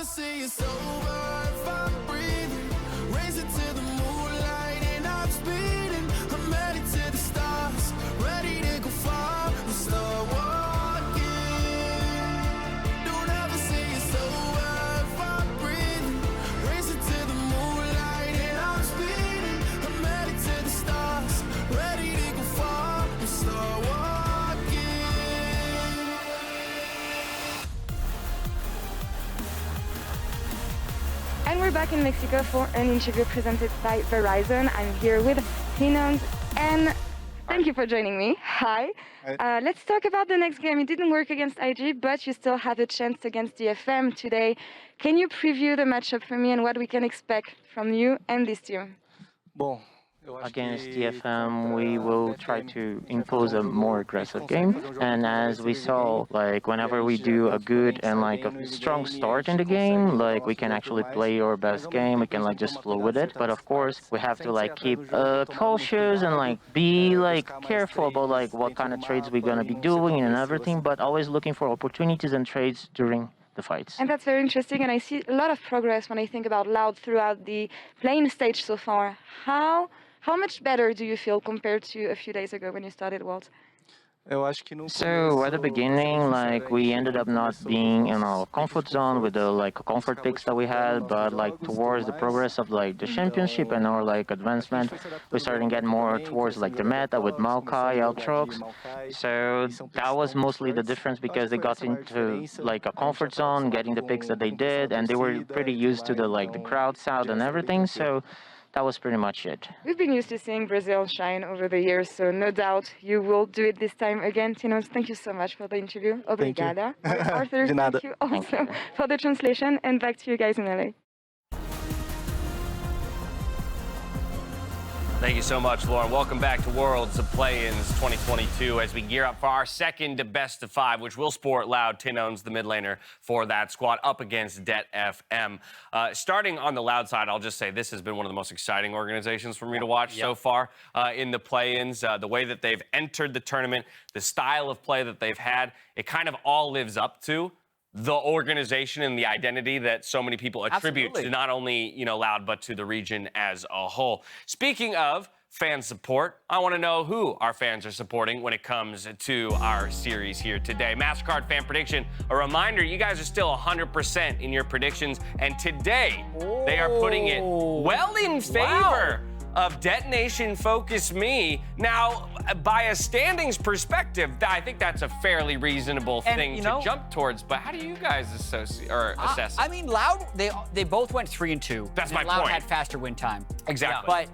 never say it's over if I'm breathing. Racing to the moonlight and I'm speeding. I'm headed to the stars, ready to go far. We'll start walking. Don't ever say it's over if I'm breathing. Racing to the moonlight and I'm speeding. I'm headed to the stars, ready to go far. We'll start walking. And we're back in Mexico for an interview presented by Verizon. I'm here with tinowns, and thank you for joining me. Hi. Let's talk about the next game. It didn't work against IG, but you still have a chance against DFM today. Can you preview the matchup for me and what we can expect from you and this team? Against DFM, we will try to impose a more aggressive game, and as we saw, like whenever we do a good and like a strong start in the game, like we can actually play our best game, we can like just flow with it. But of course, we have to like keep cautious and like be like careful about like what kind of trades we're gonna be doing and everything, but always looking for opportunities and trades during the fights. And that's very interesting, and I see a lot of progress when I think about Loud throughout the playing stage so far. How much better do you feel compared to a few days ago when you started Worlds? So at the beginning, like we ended up not being in our comfort zone with the like comfort picks that we had, but like towards the progress of like the championship and our like advancement, we started to get more towards like the meta with MaoKai, Aatrox. So that was mostly the difference because they got into like a comfort zone, getting the picks that they did, and they were pretty used to the like the crowd sound and everything. So that was pretty much it. We've been used to seeing Brazil shine over the years, so no doubt you will do it this time again. tinowns, thank you so much for the interview. Obrigada. Arthur, thank you also for the translation, and back to you guys in LA. Thank you so much, Lauren. Welcome back to Worlds of Play-Ins 2022 as we gear up for our second best of 5, which will sport Loud tinowns, the mid laner for that squad, up against DFM. Starting on the Loud side, I'll just say this has been one of the most exciting organizations for me to watch so far in the play-ins. The way that they've entered the tournament, the style of play that they've had, it kind of all lives up to the organization and the identity that so many people attribute to not only, you know, Loud, but to the region as a whole. Speaking of fan support, I want to know who our fans are supporting when it comes to our series here today. MasterCard fan prediction, a reminder, you guys are still 100% in your predictions, and today they are putting it well in favor of DetonatioN FocusMe. Now, by a standings perspective, I think that's a fairly reasonable thing to jump towards, but how do you guys assess it? I mean, Loud, they both went 3-2. That's my Loud point. had faster win time. Exactly. But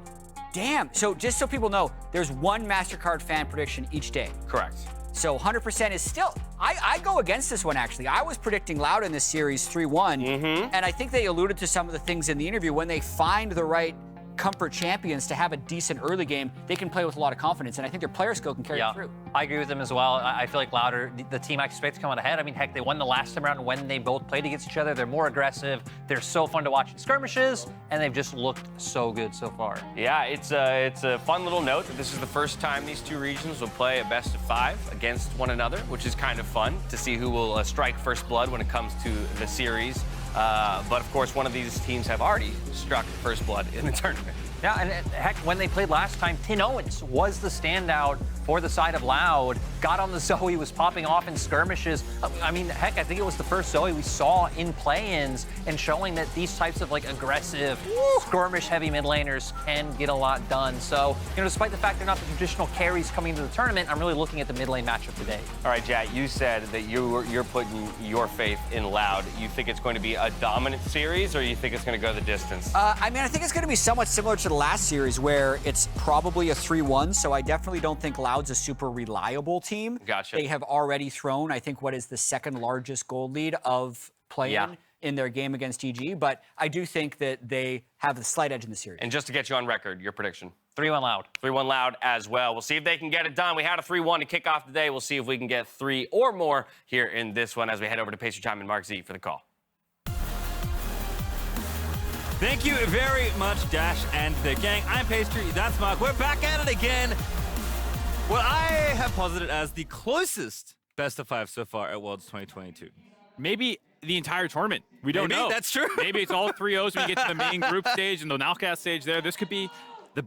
damn, so just so people know, there's one MasterCard fan prediction each day. Correct. So 100% is still, I go against this one actually. I was predicting Loud in this series 3-1, and I think they alluded to some of the things in the interview. When they find the right comfort champions to have a decent early game, they can play with a lot of confidence, and I think their player skill can carry it through. I agree with them as well. I feel like Louder, the team I expect to come out ahead. I mean, heck, they won the last time around when they both played against each other. They're more aggressive. They're so fun to watch in skirmishes, and they've just looked so good so far. Yeah, it's a fun little note that this is the first time these two regions will play a best of 5 against one another, which is kind of fun to see who will strike first blood when it comes to the series. But of course, one of these teams have already struck first blood in the tournament. Yeah, and heck, when they played last time, tinowns was the standout for the side of Loud. Got on the Zoe, was popping off in skirmishes. I mean, heck, I think it was the first Zoe we saw in play-ins, and showing that these types of like aggressive, skirmish-heavy mid laners can get a lot done. So, you know, despite the fact they're not the traditional carries coming into the tournament, I'm really looking at the mid lane matchup today. All right, Jack, you said that you're putting your faith in Loud. You think it's going to be a dominant series, or you think it's going to go the distance? I mean, I think it's going to be somewhat similar to the last series, where it's probably a 3-1, so I definitely don't think Loud's a super reliable team. Gotcha. They have already thrown, I think, what is the second largest gold lead of play-in in their game against EG, but I do think that they have a slight edge in the series. And just to get you on record, your prediction? 3-1 Loud. 3-1 Loud as well. We'll see if they can get it done. We had a 3-1 to kick off today. We'll see if we can get 3 or more here in this one as we head over to Pastry Time and Mark Z for the call. Thank you very much, Dash and the gang. I'm Pastry, that's Mark. We're back at it again. What I have posited as the closest best of 5 so far at Worlds 2022. Maybe the entire tournament. We don't know. That's true. Maybe it's all 3-0s when we get to the main group stage and the knockout stage there. This could be the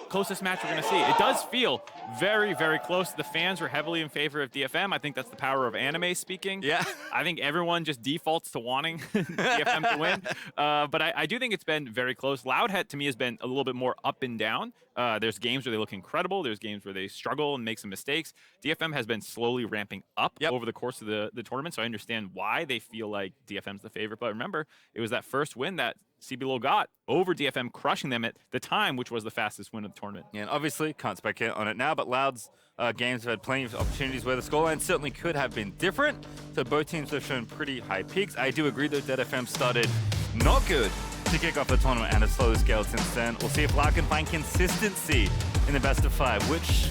closest match we're going to see. It does feel very, very close. The fans were heavily in favor of DFM. I think that's the power of anime speaking. Yeah. I think everyone just defaults to wanting DFM to win. But I do think it's been very close. Loud, to me, has been a little bit more up and down. There's games where they look incredible. There's games where they struggle and make some mistakes. DFM has been slowly ramping up over the course of the tournament, so I understand why they feel like DFM's the favorite. But remember, it was that first win that CBLOL got over DFM, crushing them at the time, which was the fastest win of the tournament. Yeah, and obviously, can't speculate on it now, but Loud's games have had plenty of opportunities where the scoreline certainly could have been different. So both teams have shown pretty high peaks. I do agree, though, that DFM started not good to kick off the tournament and has slowly scaled since then. We'll see if Loud can find consistency in the best of 5, which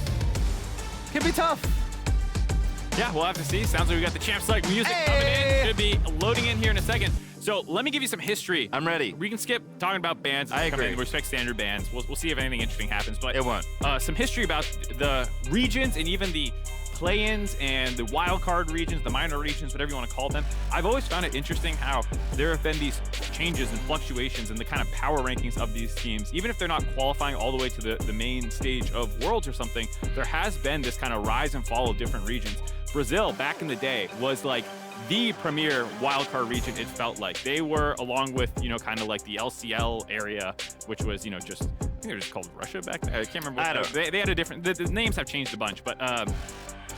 can be tough. Yeah, we'll have to see. Sounds like we got the champs like music coming in. Should be loading in here in a second. So let me give you some history. I'm ready. We can skip talking about bans. I agree. We respect standard bans. We'll see if anything interesting happens. But it won't. Some history about the regions and even the play-ins and the wildcard regions, the minor regions, whatever you want to call them. I've always found it interesting how there have been these changes and fluctuations in the kind of power rankings of these teams. Even if they're not qualifying all the way to the main stage of Worlds or something, there has been this kind of rise and fall of different regions. Brazil, back in the day, was like the premier wildcard region, it felt like. They were, along with, kind of like the LCL area, which was, just, I think they were just called Russia back then. I can't remember. They had a different, the names have changed a bunch, but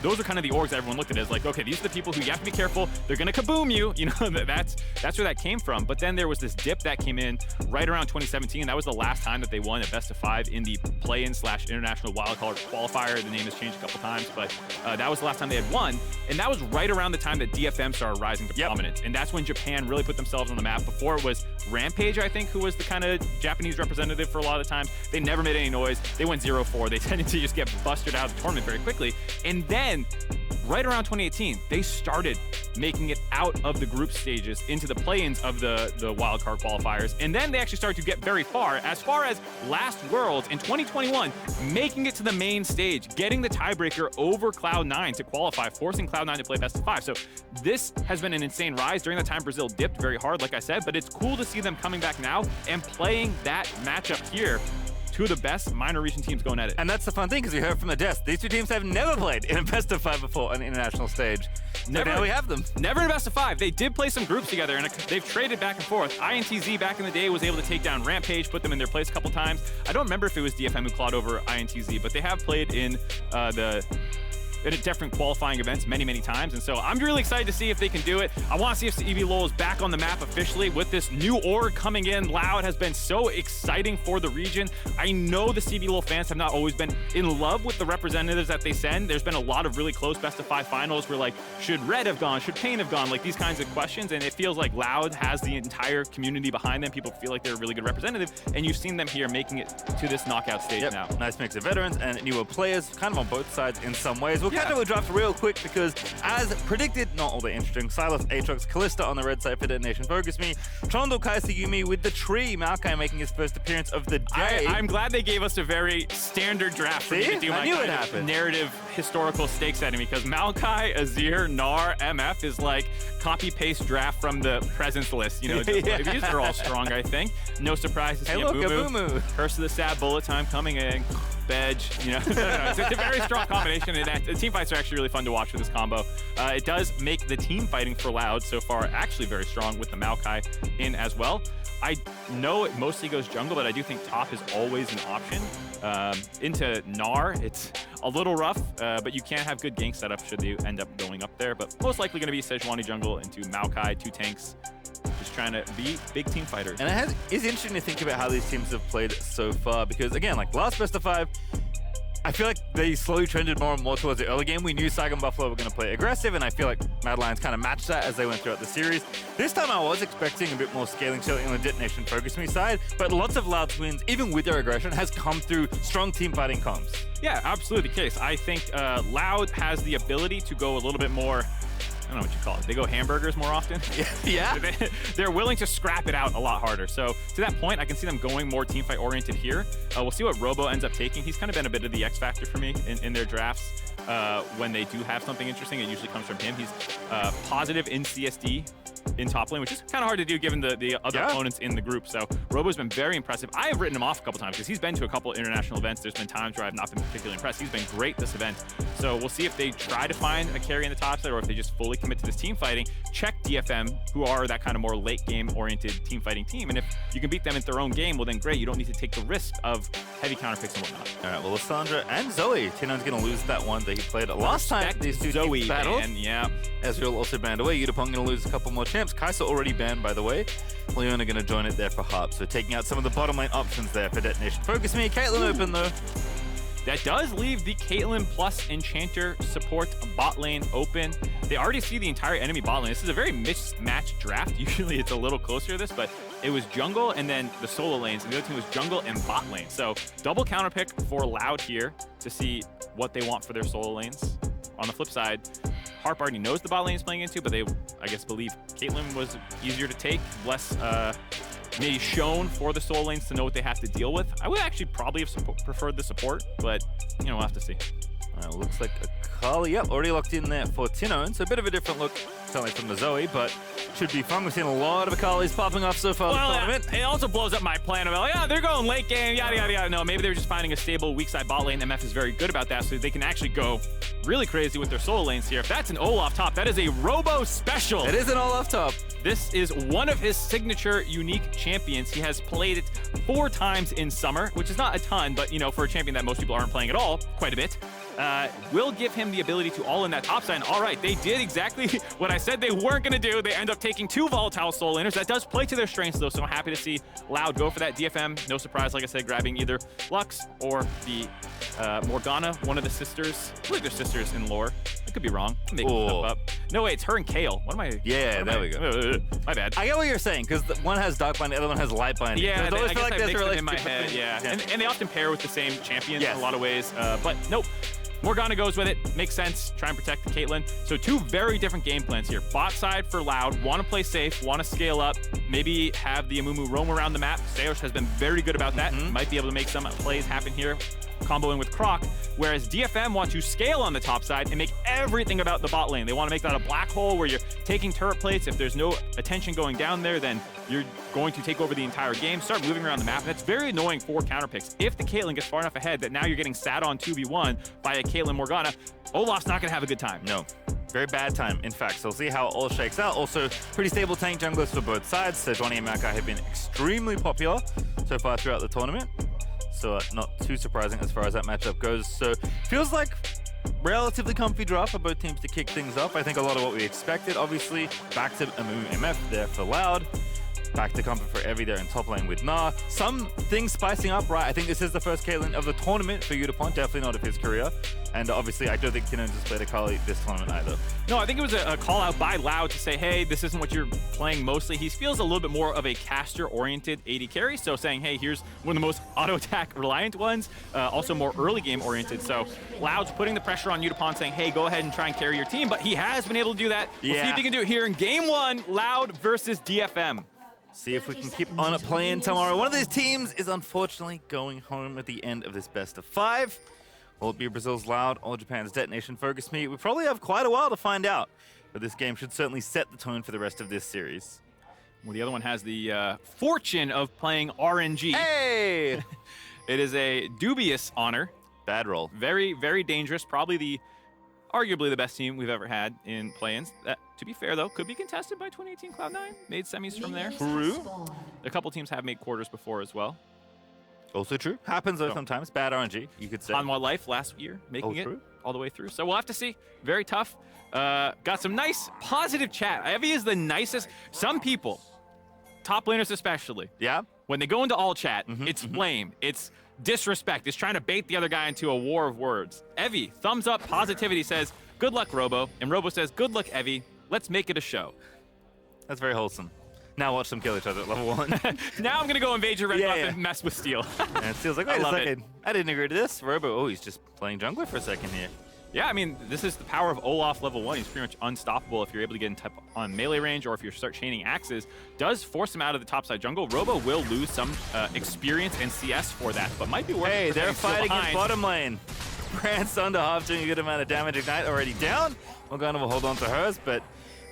those are kind of the orgs that everyone looked at as like, okay, these are the people who you have to be careful. They're going to kaboom you. That's where that came from. But then there was this dip that came in right around 2017. That was the last time that they won a best of 5 in the play-in/international wildcard qualifier. The name has changed a couple times, but that was the last time they had won. And that was right around the time that DFM started rising to prominence. And that's when Japan really put themselves on the map. Before it was Rampage, I think, who was the kind of Japanese representative for a lot of the times. They never made any noise. They went 0-4. They tended to just get busted out of the tournament very quickly. And then right around 2018, they started making it out of the group stages into the play-ins of the wildcard qualifiers. And then they actually started to get very far as last Worlds in 2021, making it to the main stage, getting the tiebreaker over Cloud9 to qualify, forcing Cloud9 to play best of 5. So this has been an insane rise. During the time, Brazil dipped very hard, like I said, but it's cool to see them coming back now and playing that matchup here. Two of the best minor region teams going at it. And that's the fun thing, because we heard from the desk. These two teams have never played in a best of 5 before on the international stage. Never. So now we have them. Never in a best of 5. They did play some groups together, and they've traded back and forth. INTZ back in the day was able to take down Rampage, put them in their place a couple times. I don't remember if it was DFM who clawed over INTZ, but they have played in different qualifying events many times, and so I'm really excited to see if they can do it. I want to see if CBLOL is back on the map officially with this new org coming in. Loud has been so exciting for the region. I know the CBLOL fans have not always been in love with the representatives that they send. There's been a lot of really close best of 5 finals where, like, should Red have gone, should Pain have gone, like these kinds of questions, and it feels like Loud has the entire community behind them. People feel like they're a really good representative, and you've seen them here making it to this knockout stage now. Nice mix of veterans and newer players, kind of on both sides in some ways. We'll catch up with draft real quick because, as predicted, not all that interesting. Silas, Aatrox, Kalista on the red side for DetonatioN FocusMe. Trundle, Kaisa, Yumi with the tree. MaoKai making his first appearance of the day. I'm glad they gave us a very standard draft for me to do my kind of narrative historical stake setting, because MaoKai, Azir, Gnar, MF is like copy-paste draft from the presence list. These are all strong, I think. No surprise to see Amumu. Curse of the Sad Bullet Time coming in. Bedge, It's a very strong combination, and the team fights are actually really fun to watch with this combo. It does make the team fighting for Loud so far actually very strong with the MaoKai in as well. I know it mostly goes jungle, but I do think top is always an option. Into Gnar, it's a little rough, but you can have good gank setup should you end up going up there. But most likely going to be Sejuani jungle into MaoKai, 2 tanks. Just trying to be big team fighters. And it's interesting to think about how these teams have played so far, because again, like last best of 5, I feel like they slowly trended more and more towards the early game. We knew Saigon Buffalo were going to play aggressive, and I feel like Mad Lions kind of matched that as they went throughout the series. This time I was expecting a bit more scaling, certainly on the DetonatioN FocusMe side, but lots of Loud's wins, even with their aggression, has come through strong team fighting comps. Yeah, absolutely the case. I think Loud has the ability to go a little bit more, I don't know what you call it. They go hamburgers more often. Yeah. They're willing to scrap it out a lot harder. So to that point, I can see them going more teamfight oriented here. We'll see what Robo ends up taking. He's kind of been a bit of the X factor for me in their drafts. when they do have something interesting, it usually comes from him. He's positive in CSD in top lane, which is kind of hard to do given the other opponents in the group. So Robo's been very impressive. I have written him off a couple times because he's been to a couple international events. There's been times where I've not been particularly impressed. He's been great this event. So we'll see if they try to find a carry in the top side or if they just fully commit to this team fighting. Check DFM, who are that kind of more late game oriented team fighting team. And if you can beat them at their own game, well then great. You don't need to take the risk of heavy counter picks and whatnot. All right, well, Lissandra and Zoe. tinowns going to lose that one that he played last time. These two Zoe battled. ban, yeah. Ezreal also banned away. Yutapon going to lose a couple more champs. Kai'Sa already banned, by the way. Leona going to join it there for Harp. So taking out some of the bottom lane options there for Detonation. FocusMe, Caitlyn open though. That does leave the Caitlyn plus Enchanter support bot lane open. They already see the entire enemy bot lane. This is a very mismatched draft. Usually it's a little closer to this, but it was jungle and then the solo lanes, and the other team was jungle and bot lane. So double counter pick for Loud here to see what they want for their solo lanes. On the flip side, Harp already knows the bot lane is playing into, but they, I guess, believe Caitlyn was easier to take, less maybe shown for the solo lanes to know what they have to deal with. I would actually probably have preferred the support, but, you know, we'll have to see. Looks like Akali, yep, already locked in there for tinowns. So a bit of a different look, certainly from the Zoe, but should be fun. We've seen a lot of Akalis popping off so far this tournament. It also blows up my plan about, yeah, they're going late game, yada, yada, yada. No, maybe they're just finding a stable weak side bot lane. MF is very good about that, so they can actually go really crazy with their solo lanes here. If that's an Olaf top, that is a Robo special. It is an Olaf top. This is one of his signature unique champions. He has played it 4 times in summer, which is not a ton, but, you know, for a champion that most people aren't playing at all, quite a bit. Will give him the ability to all in that top side. And all right, they did exactly what I said they weren't going to do. They end up taking 2 volatile soul laners. That does play to their strengths, though, so I'm happy to see Loud go for that. DFM, no surprise, like I said, grabbing either Lux or the Morgana, one of the sisters. I believe they're sisters in lore. I could be wrong. I'm making stuff up. No, wait, it's her and Kale. What am I? Yeah, there we go. My bad. I get what you're saying, because one has dark binding, the other one has light binding. Yeah, so I guess like I mixed them in my head, yeah. And they often pair with the same champions in a lot of ways, but nope. Morgana goes with it. Makes sense. Try and protect the Caitlyn. So 2 very different game plans here. Bot side for Loud. Want to play safe. Want to scale up. Maybe have the Amumu roam around the map. Sejuani has been very good about that. Might be able to make some plays happen here. Comboing with Croc. Whereas DFM want to scale on the top side and make everything about the bot lane. They want to make that a black hole where you're taking turret plates. If there's no attention going down there, then you're going to take over the entire game. Start moving around the map. And that's very annoying for counter picks. If the Caitlyn gets far enough ahead that now you're getting sat on 2v1 by a Caitlyn Morgana, Olaf's not going to have a good time. No. Very bad time, in fact. So we'll see how it all shakes out. Also, pretty stable tank junglers for both sides. Sejuani and MaoKai have been extremely popular so far throughout the tournament. So not too surprising as far as that matchup goes. So feels like relatively comfy draft for both teams to kick things up. I think a lot of what we expected, obviously. Back to Amumu MF there for Loud. Back to comfort for Evie there in top lane with Gnar. Some things spicing up, right? I think this is the first Caitlyn of the tournament for Yutapon, definitely not of his career. And obviously, I don't think tinowns has played Akali this tournament either. No, I think it was a call out by Loud to say, hey, this isn't what you're playing mostly. He feels a little bit more of a caster-oriented AD carry, so saying, hey, here's one of the most auto-attack reliant ones, also more early game oriented. So Loud's putting the pressure on Yutapon, saying, hey, go ahead and try and carry your team, but he has been able to do that. We'll see if he can do it here in game 1, Loud versus DFM. See if we can keep on playing tomorrow. One of these teams is unfortunately going home at the end of this best of 5. Will it be Brazil's Loud or Japan's Detonation? FocusMe. We probably have quite a while to find out, but this game should certainly set the tone for the rest of this series. Well, the other one has the fortune of playing RNG. Hey! It is a dubious honor. Bad roll. Very, very dangerous. Probably arguably the best team we've ever had in play-ins. That, to be fair, though, could be contested by 2018 Cloud9. Made semis from there. True. A couple teams have made quarters before as well. Also true. Happens though sometimes. Bad RNG, you could say. On One Life last year, making it all the way through. So we'll have to see. Very tough. Got some nice, positive chat. Evie is the nicest. Some people, top laners especially, when they go into all chat, it's blame. It's disrespect. It's trying to bait the other guy into a war of words. Evie, thumbs up, positivity, says, good luck, Robo. And Robo says, good luck, Evie. Let's make it a show. That's very wholesome. Now watch them kill each other at level 1. Now I'm going to go invade your red buff and mess with Steel. And Steel's like, wait a second. I didn't agree to this. Robo, oh, he's just playing jungler for a second here. Yeah, I mean, this is the power of Olaf level 1. He's pretty much unstoppable if you're able to get in on melee range or if you start chaining axes. Does force him out of the topside jungle. Robo will lose some experience and CS for that, but might be worth it. Hey, they're fighting in bottom lane. Brance under half doing a good amount of damage. Ignite already down. Morgana will hold on to hers, but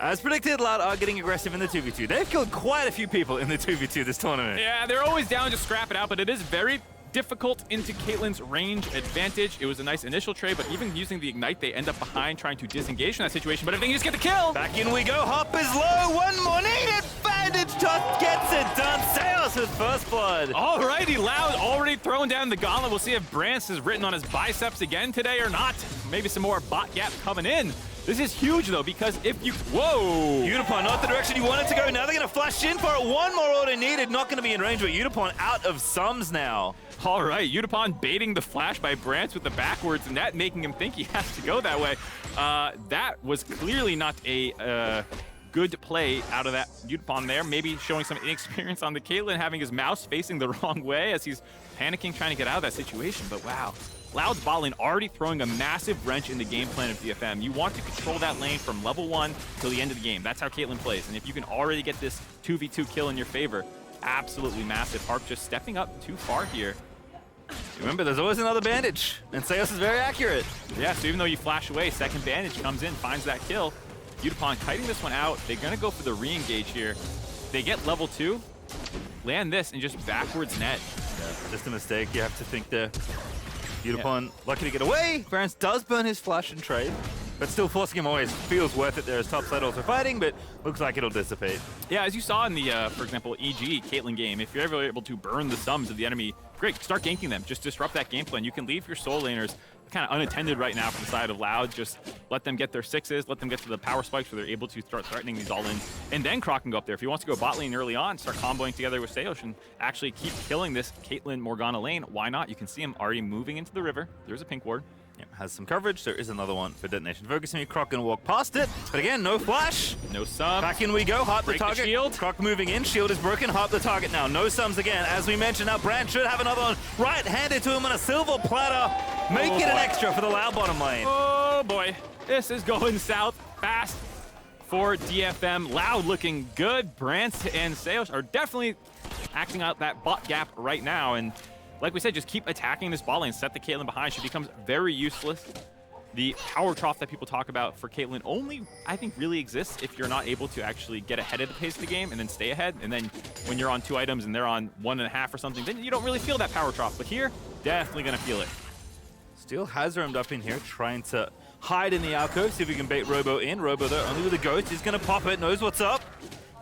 as predicted, Loud are getting aggressive in the 2v2. They've killed quite a few people in the 2v2 this tournament. Yeah, they're always down to scrap it out, but it is very difficult into Caitlyn's range advantage. It was a nice initial trade, but even using the Ignite, they end up behind trying to disengage from that situation. But if they can just get the kill. Back in we go. Harp is low. One more needed. Bandage just gets it done. Seos with first blood. Alrighty, Loud already throwing down the gauntlet. We'll see if Brance is written on his biceps again today or not. Maybe some more bot gap coming in. This is huge, though, because if you... Whoa! Yutapon, not the direction you wanted to go. Now they're going to flash in for it. One more order needed. Not going to be in range, but Yutapon out of sums now. All right, Yutapon baiting the flash by Brance with the backwards net, making him think he has to go that way. That was clearly not a good play out of that Yutapon there. Maybe showing some inexperience on the Caitlyn, having his mouse facing the wrong way as he's panicking, trying to get out of that situation. But wow. Loud's bot lane already throwing a massive wrench in the game plan of DFM. You want to control that lane from level 1 till the end of the game. That's how Caitlyn plays. And if you can already get this 2v2 kill in your favor, absolutely massive. Harp just stepping up too far here. Remember, there's always another bandage, and Seos is very accurate. Yeah, so even though you flash away, second bandage comes in, finds that kill. Yutapon kiting this one out. They're going to go for the re-engage here. They get level 2, land this, and just backwards net. Yeah, just a mistake. You have to think there. Yutapon lucky to get away. Brance does burn his flash and trade, but still forcing him away feels worth it there as top side also fighting, but looks like it'll dissipate. Yeah, as you saw in the, for example, EG Caitlyn game, if you're ever able to burn the sums of the enemy, great, start ganking them. Just disrupt that game plan. You can leave your soul laners kind of unattended right now from the side of Loud. Just let them get their 6s, let them get to the power spikes where they're able to start threatening these all-ins. And then Croc can go up there. If he wants to go bot lane early on, start comboing together with Sejuani and actually keep killing this Caitlyn Morgana lane, why not? You can see him already moving into the river. There's a pink ward. Yep, has some coverage. There is another one for DetonatioN. FocusMe, Croc gonna walk past it, but again, no flash. No sum. Back in we go. Harp the Break target. The shield. Croc moving in. Shield is broken. Harp the target now. No sums again. As we mentioned, now Brance should have another one right-handed to him on a silver platter. Make it an extra for the Loud bottom lane. Oh boy, this is going south fast for DFM. Loud looking good. Brance and Sejuani are definitely acting out that bot gap right now, and like we said, just keep attacking this bot lane, set the Caitlyn behind. She becomes very useless. The power trough that people talk about for Caitlyn only, I think, really exists if you're not able to actually get ahead of the pace of the game and then stay ahead. And then when you're on 2 items and they're on 1.5 or something, then you don't really feel that power trough. But here, definitely going to feel it. Still has roamed up in here, trying to hide in the alcove, see if we can bait Robo in. Robo, though, only with a ghost. He's going to pop it, knows what's up.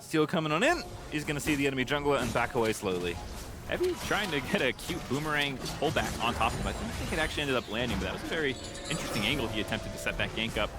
Steel coming on in. He's going to see the enemy jungler and back away slowly. Heavy trying to get a cute boomerang pullback on top of him. I don't think it actually ended up landing, but that was a very interesting angle he attempted to set that gank up.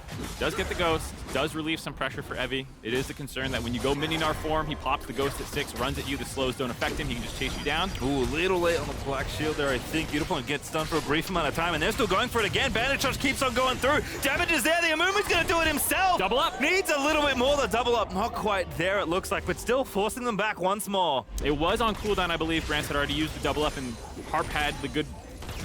Does get the ghost, does relieve some pressure for Evie. It is the concern that when you go mini Gnar form, he pops the ghost at 6, runs at you, the slows don't affect him, he can just chase you down. Ooh, a little late on the black shield there, I think. Yutapon gets stunned for a brief amount of time, and they're still going for it again. Bandage charge keeps on going through. Damage is there, the Amumu's gonna do it himself! Double up! Needs a little bit more, the double up. Not quite there, it looks like, but still forcing them back once more. It was on cooldown, I believe. Brance had already used the double up, and Harp had the good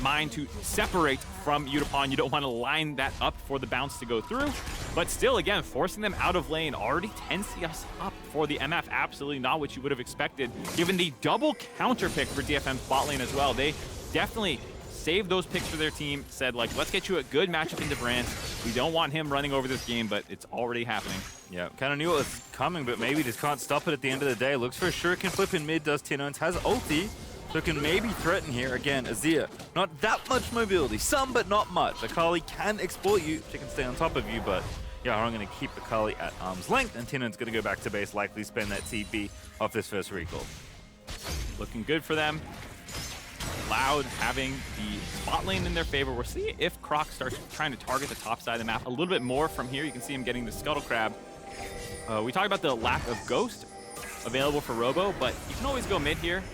mind to separate from Yutapon. You don't want to line that up for the bounce to go through, but still, again, forcing them out of lane. Already 10 CS up for the MF. Absolutely not what you would have expected, given the double counter pick for DFM's bot lane as well. They definitely saved those picks for their team, said, like, let's get you a good matchup into Brance. We don't want him running over this game, but it's already happening. Yeah, kind of knew it was coming, but maybe just can't stop it at the end of the day. Looks for a shuriken flip in mid, does tinowns, has ulti, so can maybe threaten here. Again, Azir, not that much mobility, some but not much. Akali can exploit you, she can stay on top of you, but Yaharong going to keep Akali at arm's length, and tinowns going to go back to base, likely spend that TP off this first recall. Looking good for them. Loud having the bot lane in their favor. We'll see if Croc starts trying to target the top side of the map a little bit more from here. You can see him getting the Scuttle Crab. We talked about the lack of Ghost available for Robo, but you can always go mid here.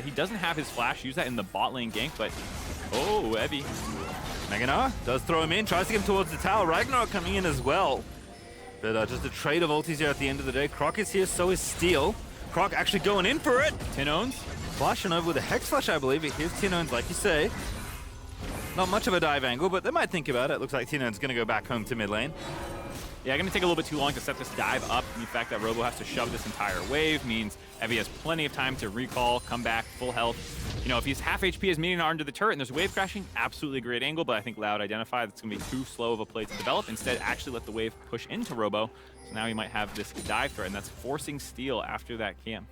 He doesn't have his flash. Use that in the bot lane gank, but oh, Evie. Gnar does throw him in, tries to get him towards the tower. Ragnar coming in as well. But just a trade of ultis here at the end of the day. Croc is here, so is Steel. Croc actually going in for it. tinowns. Flashing over with a Hex Flash, I believe. Here's tinowns, like you say. Not much of a dive angle, but they might think about it. Looks like tinowns going to go back home to mid lane. Yeah, going to take a little bit too long to set this dive up. And the fact that Robo has to shove this entire wave means Evie has plenty of time to recall, come back, full health. You know, if he's half HP as Minion into the turret and there's a wave crashing, absolutely great angle, but I think Loud identified it's going to be too slow of a play to develop. Instead, actually let the wave push into Robo. So now he might have this dive threat, and that's forcing Steel after that camp.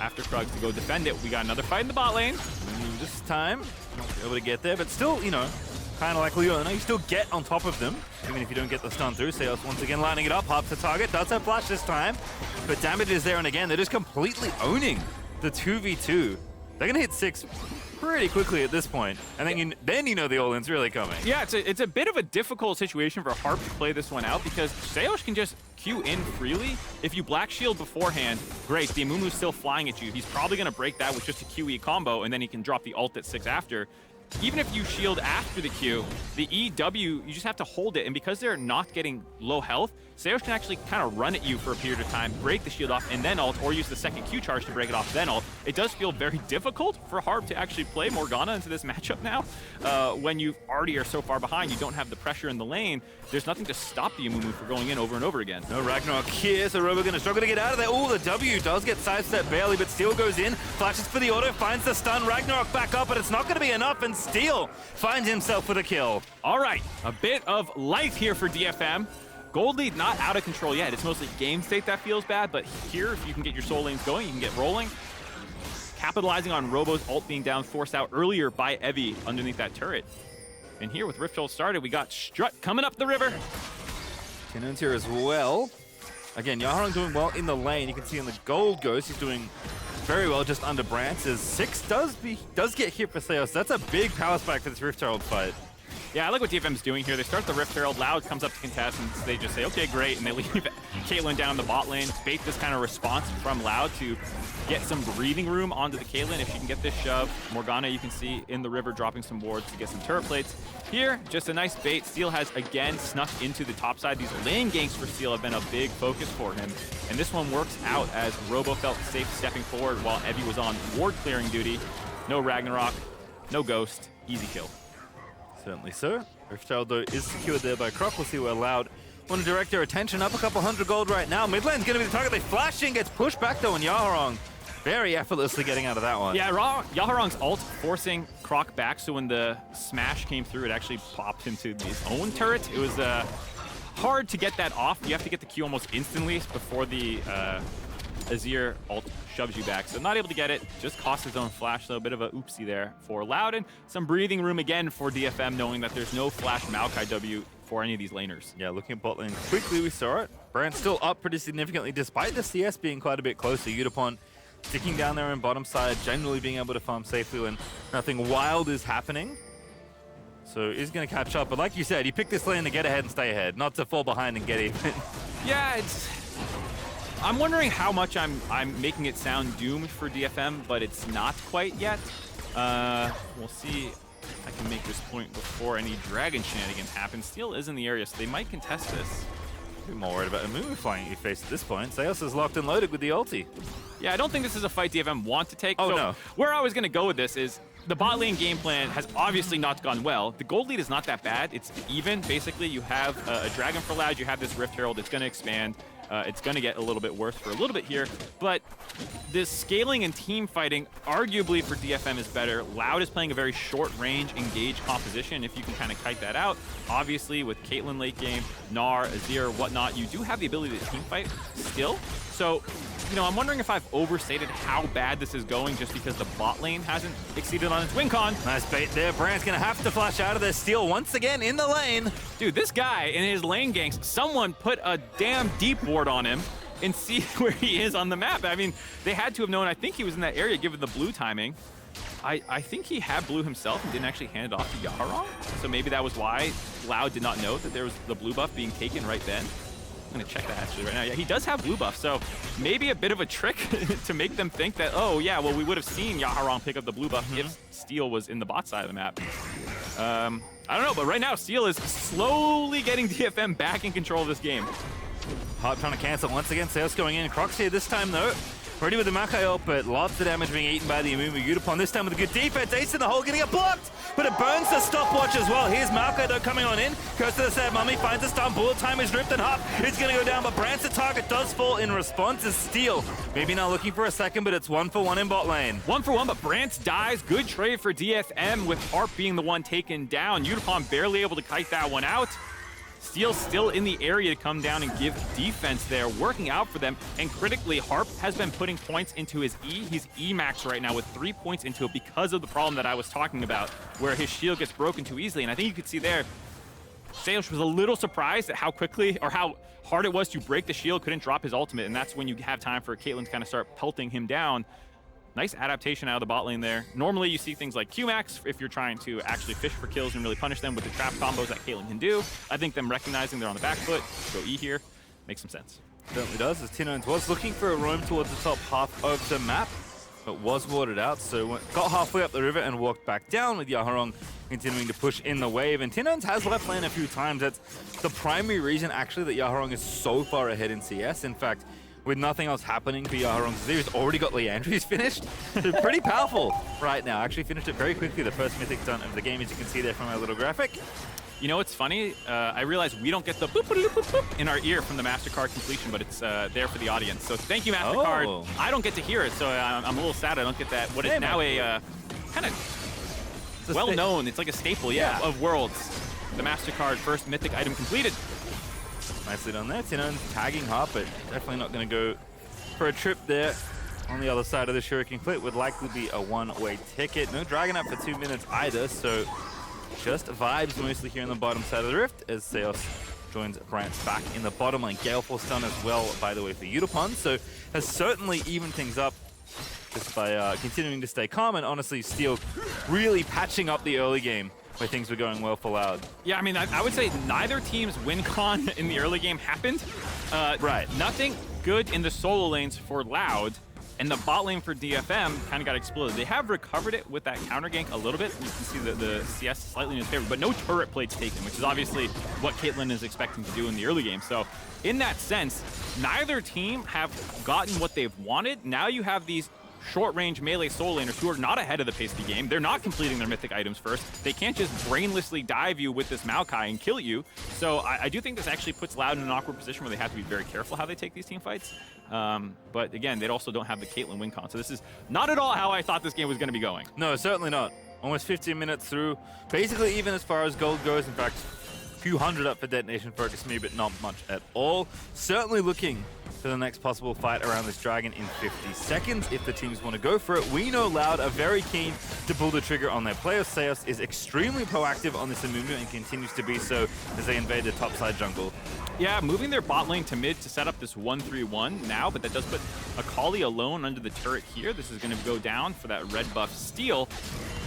After Croc to go defend it, we got another fight in the bot lane. This time, not able to get there, but still, you know, kind of like Leona, you still get on top of them, even if you don't get the stun through. Seos once again lining it up, Harp to target, does have flash this time, but damage is there, and again, they're just completely owning the 2v2. They're gonna hit 6 pretty quickly at this point, and then you know the all-in's really coming. Yeah, it's a bit of a difficult situation for Harp to play this one out because Seos can just Q in freely. If you black shield beforehand, great, the Amumu's still flying at you. He's probably gonna break that with just a QE combo, and then he can drop the ult at 6 after. Even if you shield after the Q, the EW, you just have to hold it, and because they're not getting low health, Seos can actually kind of run at you for a period of time, break the shield off, and then ult, or use the second Q charge to break it off, then ult. It does feel very difficult for Harp to actually play Morgana into this matchup now. When you already are so far behind, you don't have the pressure in the lane, there's nothing to stop the Amumu from going in over and over again. No Ragnarok here, so Robo gonna struggle to get out of there. Oh, the W does get sidestepped barely, but Steel goes in, flashes for the auto, finds the stun, Ragnarok back up, but it's not gonna be enough, and Steel finds himself with a kill. All right, a bit of life here for DFM. Gold lead not out of control yet. It's mostly game state that feels bad, but here, if you can get your soul lanes going, you can get rolling. Capitalizing on Robo's ult being down, forced out earlier by Evie underneath that turret. And here with Rift Ult started, we got Strut coming up the river. tinowns here as well. Again, Yaharong doing well in the lane. You can see in the gold ghost, he's doing very well just under Brance. As 6 does get hit for Seos. That's a big power spike for this Rift Herald fight. Yeah, I like what DFM's doing here. They start the Rift Herald, Loud comes up to contest, and they just say, okay, great, and they leave Caitlyn down the bot lane, bait this kind of response from Loud to get some breathing room onto the Caitlyn if she can get this shove. Morgana, you can see in the river dropping some wards to get some turret plates. Here, just a nice bait. Steel has again snuck into the top side. These lane ganks for Steel have been a big focus for him, and this one works out as Robo felt safe stepping forward while Evie was on ward clearing duty. No Ragnarok, no Ghost, easy kill. Certainly so. Rift Herald, though, is secured there by Croc. We'll see where Loud want to direct their attention. Up a couple hundred gold right now. Mid lane's going to be the target. They flash in, gets pushed back, though, and Yaharong very effortlessly getting out of that one. Yeah, Yaharong's ult forcing Croc back, so when the smash came through, it actually popped into his own turret. It was hard to get that off. You have to get the Q almost instantly before the Azir ult shoves you back. So not able to get it, just cost his own flash, so a bit of a oopsie there for Loud, and some breathing room again for DFM, knowing that there's no flash MaoKai W for any of these laners. Yeah, looking at bot lane quickly, we saw it. Brance still up pretty significantly, despite the CS being quite a bit closer. Yutapon sticking down there on bottom side, generally being able to farm safely when nothing wild is happening. So he's going to catch up, but like you said, he picked this lane to get ahead and stay ahead, not to fall behind and get even. Yeah, I'm wondering how much I'm making it sound doomed for DFM, but it's not quite yet. We'll see if I can make this point before any dragon shenanigans happen. Steel is in the area, so they might contest this. I'm more worried about Amumu flying at your face at this point. Seos is locked and loaded with the ulti. Yeah, I don't think this is a fight DFM want to take. Oh, so no. Where I was going to go with this is the bot lane game plan has obviously not gone well. The gold lead is not that bad. It's even. Basically, you have a dragon for Loud. You have this Rift Herald. It's going to expand. It's going to get a little bit worse for a little bit here, but this scaling and team fighting, arguably for DFM, is better. Loud is playing a very short-range, engaged composition, if you can kind of kite that out. Obviously, with Caitlyn late game, Gnar, Azir, whatnot, you do have the ability to team fight still. So, you know, I'm wondering if I've overstated how bad this is going just because the bot lane hasn't exceeded on its win con. Nice bait there. Brance going to have to flash out of this. Steel once again in the lane. Dude, this guy in his lane ganks, someone put a damn deep ward on him and see where he is on the map. I mean, they had to have known. I think he was in that area given the blue timing. I think he had blue himself and didn't actually hand it off to Yaharong. So maybe that was why Loud did not know that there was the blue buff being taken right then. I'm going to check that actually right now. Yeah, he does have blue buff, so maybe a bit of a trick to make them think that, oh yeah, well, we would have seen Yaharong pick up the blue buff if Steel was in the bot side of the map. I don't know, but right now Steel is slowly getting DFM back in control of this game. Harp trying to cancel once again. Seos going in. Croc's here this time though. Ready with the MaoKai ult, but lots of damage being eaten by the Amumu Yutapon. This time with a good defense. Ace in the hole, getting it blocked, but it burns the stopwatch as well. Here's MaoKai though coming on in. Curse to the Sad Mummy, finds a stun. Bullet time is ripped and Harp is going to go down, but Brance, the target, does fall in response as Steel. Maybe not looking for a second, but it's 1-for-1 in bot lane. 1-for-1, but Brance dies. Good trade for DFM with Harp being the one taken down. Yutapon barely able to kite that one out. Steel still in the area to come down and give defense there, working out for them. And critically, Harp has been putting points into his E. He's E max right now with 3 points into it because of the problem that I was talking about, where his shield gets broken too easily. And I think you could see there, Sejuani was a little surprised at how quickly or how hard it was to break the shield, couldn't drop his ultimate. And that's when you have time for Caitlyn to kind of start pelting him down. Nice adaptation out of the bot lane there. Normally you see things like Qmax if you're trying to actually fish for kills and really punish them with the trap combos that Caitlyn can do. I think them recognizing they're on the back foot, go E here, makes some sense. Certainly does, as tinowns was looking for a roam towards the top half of the map, but was watered out, so got halfway up the river and walked back down with Yaharong continuing to push in the wave. And tinowns has left lane a few times. That's the primary reason actually that Yaharong is so far ahead in CS. In fact, with nothing else happening for Yaharong, Azir's already got Leandri's finished. Pretty powerful right now. Actually finished it very quickly, the first mythic done of the game, as you can see there from my little graphic. You know what's funny? I realize we don't get the boop, boop, boop, boop in our ear from the MasterCard completion, but it's there for the audience. So thank you, MasterCard. Oh. I don't get to hear it, so I'm a little sad I don't get that. What is now a kind of well-known, it's like a staple, yeah, of Worlds. The MasterCard first mythic item completed. Nicely done there. tinowns tagging Harp, but definitely not going to go for a trip there. On the other side of the Shuriken Clip would likely be a one-way ticket. No Dragon up for 2 minutes either, so just vibes mostly here on the bottom side of the Rift as Seos joins Brance back in the bottom lane. Gale Force stun as well, by the way, for Yutapon, so has certainly evened things up just by continuing to stay calm, and honestly, Steel really patching up the early game where things were going well for Loud. Yeah, I mean, I would say neither team's win con in the early game happened. Right. Nothing good in the solo lanes for Loud, and the bot lane for DFM kind of got exploded. They have recovered it with that counter gank a little bit. You can see the CS slightly in his favor, but no turret plates taken, which is obviously what Caitlyn is expecting to do in the early game. So in that sense, neither team have gotten what they've wanted. Now you have these short-range melee solo laners who are not ahead of the pace of the game. They're not completing their mythic items first. They can't just brainlessly dive you with this MaoKai and kill you. So I do think this actually puts Loud in an awkward position where they have to be very careful how they take these team fights. But again, they also don't have the Caitlyn win con. So this is not at all how I thought this game was going to be going. No, certainly not. Almost 15 minutes through. Basically even as far as gold goes. In fact, a few hundred up for DetonatioN FocusMe, but not much at all. Certainly looking for the next possible fight around this dragon in 50 seconds if the teams want to go for it. We know Loud are very keen to pull the trigger on their players. Seos is extremely proactive on this Amumu and continues to be so as they invade the topside jungle. Yeah, moving their bot lane to mid to set up this 1-3-1 now, but that does put Akali alone under the turret here. This is going to go down for that red buff steal.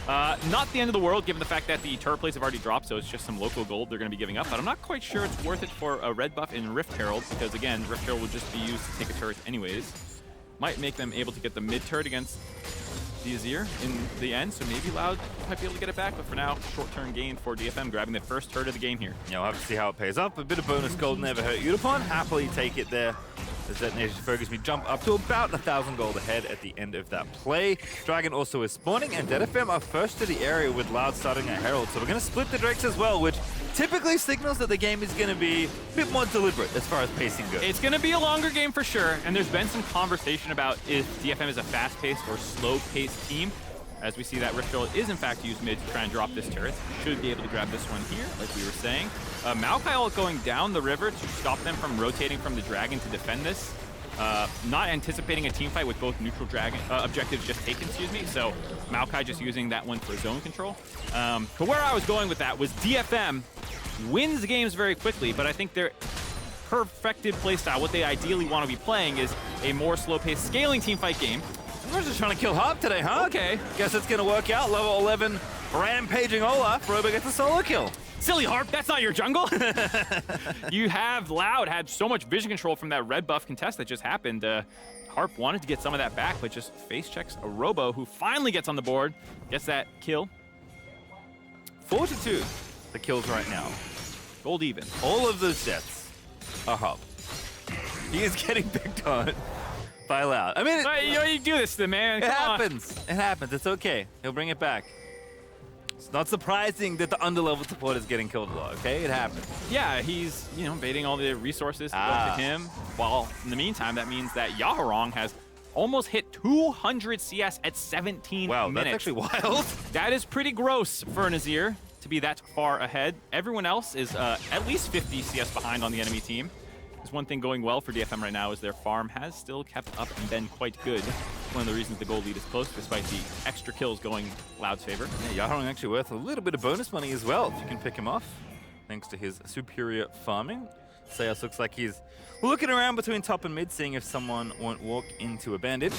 Not the end of the world given the fact that the turret plates have already dropped, so it's just some local gold they're going to be giving up, but I'm not quite sure it's worth it for a red buff in Rift Herald, because again, Rift Herald will just be used to take a turret anyways. Might make them able to get the mid turret against the Azir in the end, so maybe Loud might be able to get it back, but for now, short-term gain for DFM, grabbing the first turret of the game here. Yeah, we'll have to see how it pays off. A bit of bonus gold never hurt Yutapon. Happily take it there. As DetonatioN FocusMe jump up to about 1,000 gold ahead at the end of that play. Dragon also is spawning, and DFM are first to the area with Loud starting a Herald. So we're going to split the Drakes as well, which typically signals that the game is going to be a bit more deliberate as far as pacing goes. It's going to be a longer game for sure, and there's been some conversation about if DFM is a fast-paced or slow-paced team. As we see that Rift Herald is in fact used mid to try and drop this turret. Should be able to grab this one here, like we were saying. MaoKai ult going down the river to stop them from rotating from the dragon to defend this. Not anticipating a team fight with both neutral dragon objectives just taken, excuse me. So MaoKai just using that one for zone control. But where I was going with that was DFM wins the games very quickly, but I think their perfected playstyle, what they ideally want to be playing, is a more slow-paced scaling teamfight game. We're just trying to kill Harp today, huh? Okay. Guess it's going to work out. Level 11 rampaging Olaf. Robo gets a solo kill. Silly Harp, that's not your jungle. You have Loud had so much vision control from that red buff contest that just happened. Harp wanted to get some of that back, but just face checks a Robo who finally gets on the board, gets that kill. 4-2, the kills right now. Gold even. All of those deaths are Harp. He is getting picked on by Loud. I mean, you do this to the man. It happens. It happens. It's okay. He'll bring it back. It's not surprising that the underlevel support is getting killed a lot, okay? It happens. Yeah, he's, baiting all the resources to go to him. While in the meantime, that means that Yaharong has almost hit 200 CS at 17 wow, minutes. That's actually wild. That is pretty gross for an Azir to be that far ahead. Everyone else is at least 50 CS behind on the enemy team. There's one thing going well for DFM right now is their farm has still kept up and been quite good. One of the reasons the gold lead is close, despite the extra kills going Loud's favor. Yeah, Yaharong actually worth a little bit of bonus money as well if you can pick him off, thanks to his superior farming. Sejuani looks like he's looking around between top and mid, seeing if someone won't walk into a bandage.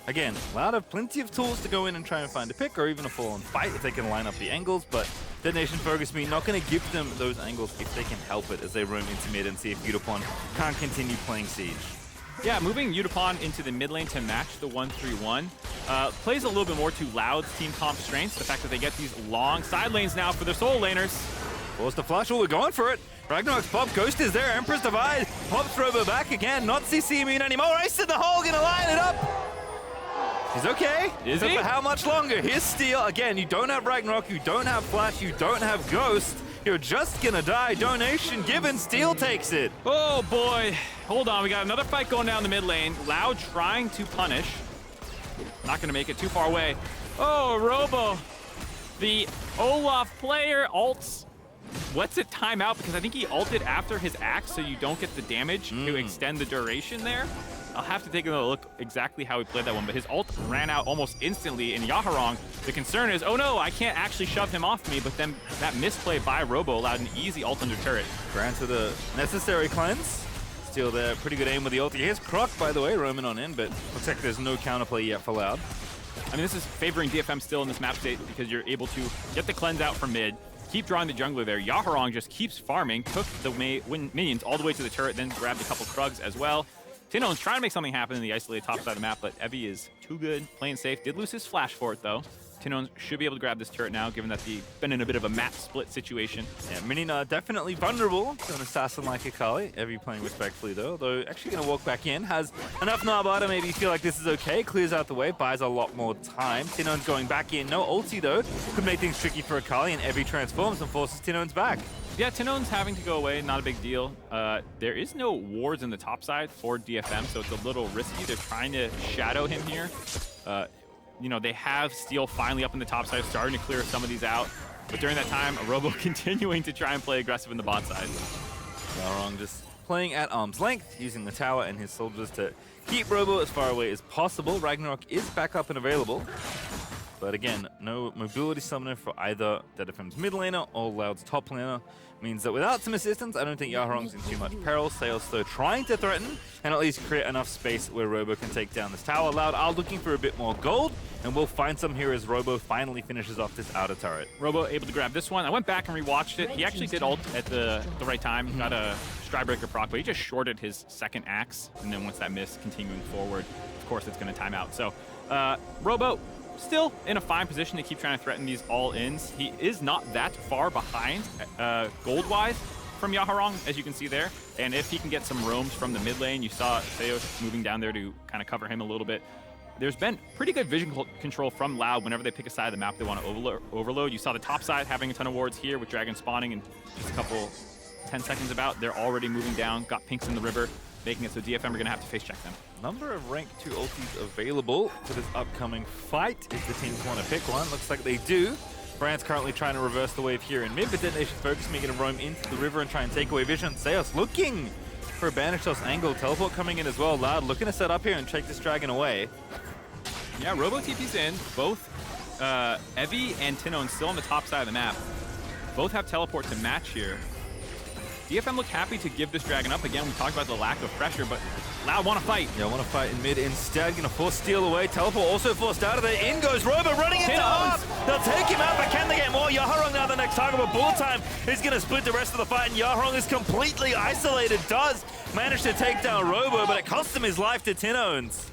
Again, Loud have plenty of tools to go in and try and find a pick or even a full-on fight if they can line up the angles, but DetonatioN FocusMe not going to give them those angles if they can help it as they roam into mid and see if Yutapon can't continue playing Siege. Yeah, moving Yutapon into the mid lane to match the 1-3-1 plays a little bit more to Loud's team comp strengths. The fact that they get these long side lanes now for their solo laners. Force the flash, we're going for it. Ragnarok's pop, Ghost is there, Emperor's Divide, pops Robo back again, not CC immune anymore, Ice in the hole, gonna line it up. He's okay. Is he? For how much longer? Here's Steel. Again, you don't have Ragnarok, you don't have Flash, you don't have Ghost. You're just gonna die. Donation given, Steel takes it. Oh boy. Hold on, we got another fight going down the mid lane. Loud trying to punish. Not gonna make it too far away. Oh, Robo. The Olaf player ults. Lets it time out because I think he ulted after his axe so you don't get the damage to extend the duration there. I'll have to take a look exactly how he played that one, but his ult ran out almost instantly in Yaharong. The concern is, oh no, I can't actually shove him off me, but then that misplay by Robo allowed an easy ult under turret. Brance with a necessary cleanse. Still there, pretty good aim with the ult. Here's Croc, by the way, roaming on in, but looks like there's no counterplay yet for Loud. I mean, this is favoring DFM still in this map state because you're able to get the cleanse out from mid, keep drawing the jungler there. Yaharong just keeps farming, took the minions all the way to the turret, then grabbed a couple Krugs as well. tinowns trying to make something happen in the isolated top side of the map, but Evie is too good, playing safe. Did lose his flash for it, though. tinowns should be able to grab this turret now, given that they've been in a bit of a map split situation. Yeah, minion are definitely vulnerable to an assassin like Akali. Evie playing respectfully, though actually going to walk back in. Has enough Narbada to maybe feel like this is okay. Clears out the way, buys a lot more time. tinowns going back in. No ulti, though. Could make things tricky for Akali, and Evie transforms and forces tinowns back. Yeah, tinowns having to go away, not a big deal. There is no wards in the top side for DFM, so it's a little risky. They're trying to shadow him here. They have Steel finally up in the top side, starting to clear some of these out. But during that time, Robo continuing to try and play aggressive in the bot side. Yaharong just playing at arm's length, using the tower and his soldiers to keep Robo as far away as possible. Ragnarok is back up and available. But again, no mobility summoner for either DFM's mid laner or Loud's top laner. Means that without some assistance, I don't think Yaharong's in too much peril. Sejuani though trying to threaten and at least create enough space where Robo can take down this tower. Loud are looking for a bit more gold, and we'll find some here as Robo finally finishes off this outer turret. Robo able to grab this one. I went back and rewatched it. He actually did ult at the right time. He got a Stridebreaker proc, but he just shorted his second axe, and then once that missed, continuing forward, of course it's going to time out. So Robo still in a fine position to keep trying to threaten these all-ins. He is not that far behind gold-wise from Yaharong, as you can see there. And if he can get some roams from the mid lane, you saw Sejuani moving down there to kind of cover him a little bit. There's been pretty good vision control from Loud whenever they pick a side of the map they want to overload. You saw the top side having a ton of wards here with Dragon spawning in just a couple 10 seconds about. They're already moving down, got pinks in the river, making it so DFM are going to have to face check them. Number of rank 2 ultis available for this upcoming fight if the teams want to pick one. Looks like they do. Brance currently trying to reverse the wave here in mid, but DetonatioN FocusMe going to roam into the river and try and take away vision. Sejuani looking for a banish toss angle. Teleport coming in as well. Loud looking to set up here and take this dragon away. Yeah, Robo TP's in. Both Evie and tinowns still on the top side of the map. Both have teleport to match here. DFM look happy to give this dragon up. Again, we talked about the lack of pressure, but Loud want to fight. Yeah, want to fight in mid instead. Going to force Steel away. Teleport also forced out of there. In goes Robo running into Harp. They'll take him out, but can they get more? Yaharong now the next target, but Bullet Time is going to split the rest of the fight, and Yaharong is completely isolated. Does manage to take down Robo, but it costs him his life to tinowns.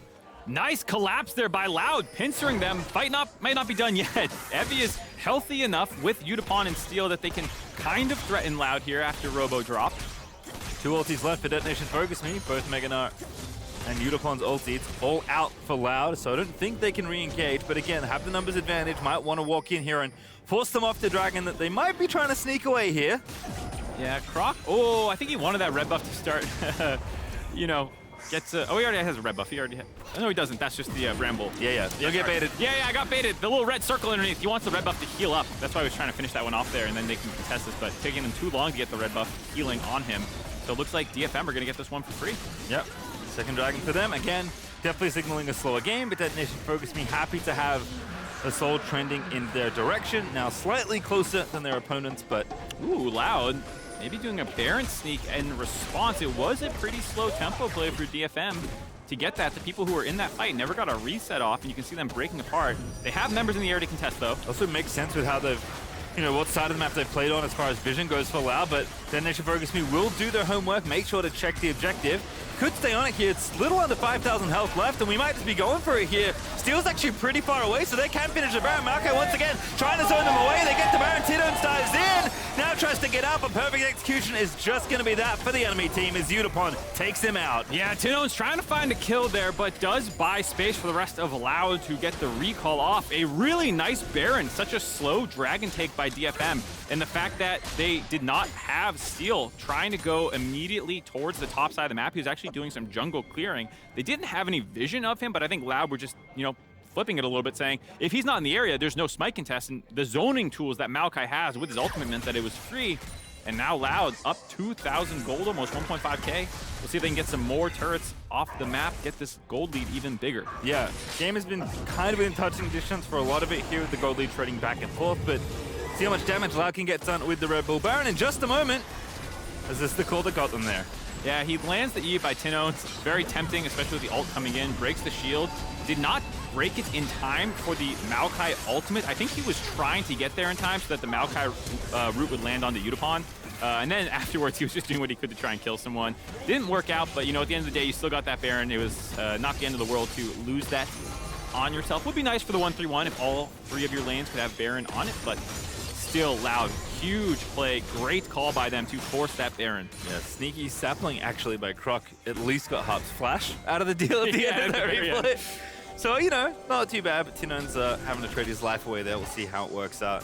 Nice collapse there by Loud, pincering them. Fight might not be done yet. Evie is healthy enough with Yutapon and Steel that they can kind of threaten Loud here after Robo dropped. 2 ultis left for DetonatioN FocusMe. Both Gnar and Yutapon's ulti. It's all out for Loud, so I don't think they can re-engage. But again, have the numbers advantage, might want to walk in here and force them off the Dragon that they might be trying to sneak away here. Yeah, Croc. Oh, I think he wanted that red buff to start. You know, gets a... Oh, he already has a red buff. He already... No, he doesn't. That's just the Bramble. Yeah. You'll get baited. Yeah, I got baited. The little red circle underneath. He wants the red buff to heal up. That's why I was trying to finish that one off there, and then they can contest this, but taking them too long to get the red buff healing on him. So it looks like DFM are going to get this one for free. Yep. Second Dragon for them. Again, definitely signaling a slower game, but DetonatioN FocusMe happy to have the Soul trending in their direction. Now slightly closer than their opponents, but... Ooh, Loud. Maybe doing a Baron sneak in response. It was a pretty slow tempo play for DFM to get that. The people who were in that fight never got a reset off, and you can see them breaking apart. They have members in the air to contest, though. Also makes sense with how they've, you know, what side of the map they've played on as far as vision goes for Loud, but DetonatioN FocusMe will do their homework, make sure to check the objective. Could stay on it here. It's little under 5,000 health left, and we might just be going for it here. Steel's actually pretty far away, so they can finish the Baron. MaoKai once again trying to zone them away. They get the Baron. tinowns dives in. Now tries to get out, but perfect execution is just going to be that for the enemy team as Yutapon takes him out. Yeah, tinowns trying to find a kill there, but does buy space for the rest of Loud to get the recall off. A really nice Baron. Such a slow Dragon take by DFM. And the fact that they did not have Steel trying to go immediately towards the top side of the map. He was actually doing some jungle clearing. They didn't have any vision of him, but I think Loud were just, you know, flipping it a little bit, saying, if he's not in the area, there's no smite contest. And the zoning tools that MaoKai has with his ultimate meant that it was free. And now Loud up 2,000 gold, almost 1.5k. We'll see if they can get some more turrets off the map, get this gold lead even bigger. Yeah, game has been kind of in touching distance for a lot of it here with the gold lead trading back and forth, but see how much damage Loud can get done with the Red Bull Baron in just a moment. Is this the call that got them there? Yeah, he lands the E by tinowns. Very tempting, especially with the ult coming in. Breaks the shield. Did not break it in time for the MaoKai ultimate. I think he was trying to get there in time so that the MaoKai root would land on the Yutapon. And then afterwards, he was just doing what he could to try and kill someone. Didn't work out, but you know, at the end of the day, you still got that Baron. It was not the end of the world to lose that on yourself. Would be nice for the 1-3-1 if all three of your lanes could have Baron on it, but still Loud. Huge play, great call by them to force that Baron. Yeah, sneaky sapling actually by Croc at least got Harp's flash out of the deal at the end of that replay. So, you know, not too bad, but tinowns having to trade his life away there. We'll see how it works out.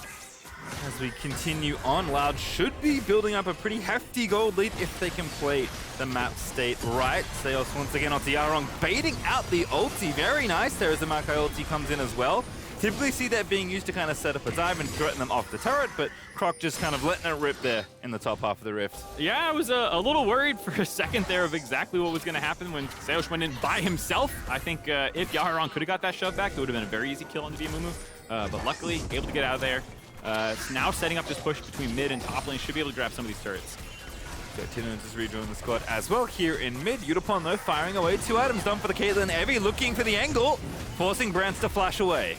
As we continue on, Loud should be building up a pretty hefty gold lead if they can play the map state right. Seos once again onto Yaharong, baiting out the ulti. Very nice there as the MaoKai ulti comes in as well. Typically see that being used to kind of set up a dive and threaten them off the turret, but Croc just kind of letting it rip there in the top half of the rift. Yeah, I was a little worried for a second there of exactly what was going to happen when Seos went in by himself. I think if Yaharong could have got that shove back, it would have been a very easy kill on the Amumu. But luckily, able to get out of there. Now setting up this push between mid and top lane, should be able to grab some of these turrets. So tinowns is rejoining the squad as well here in mid. Yutapon though firing away. 2 items done for the Caitlyn. Evie looking for the angle, forcing Brance to flash away.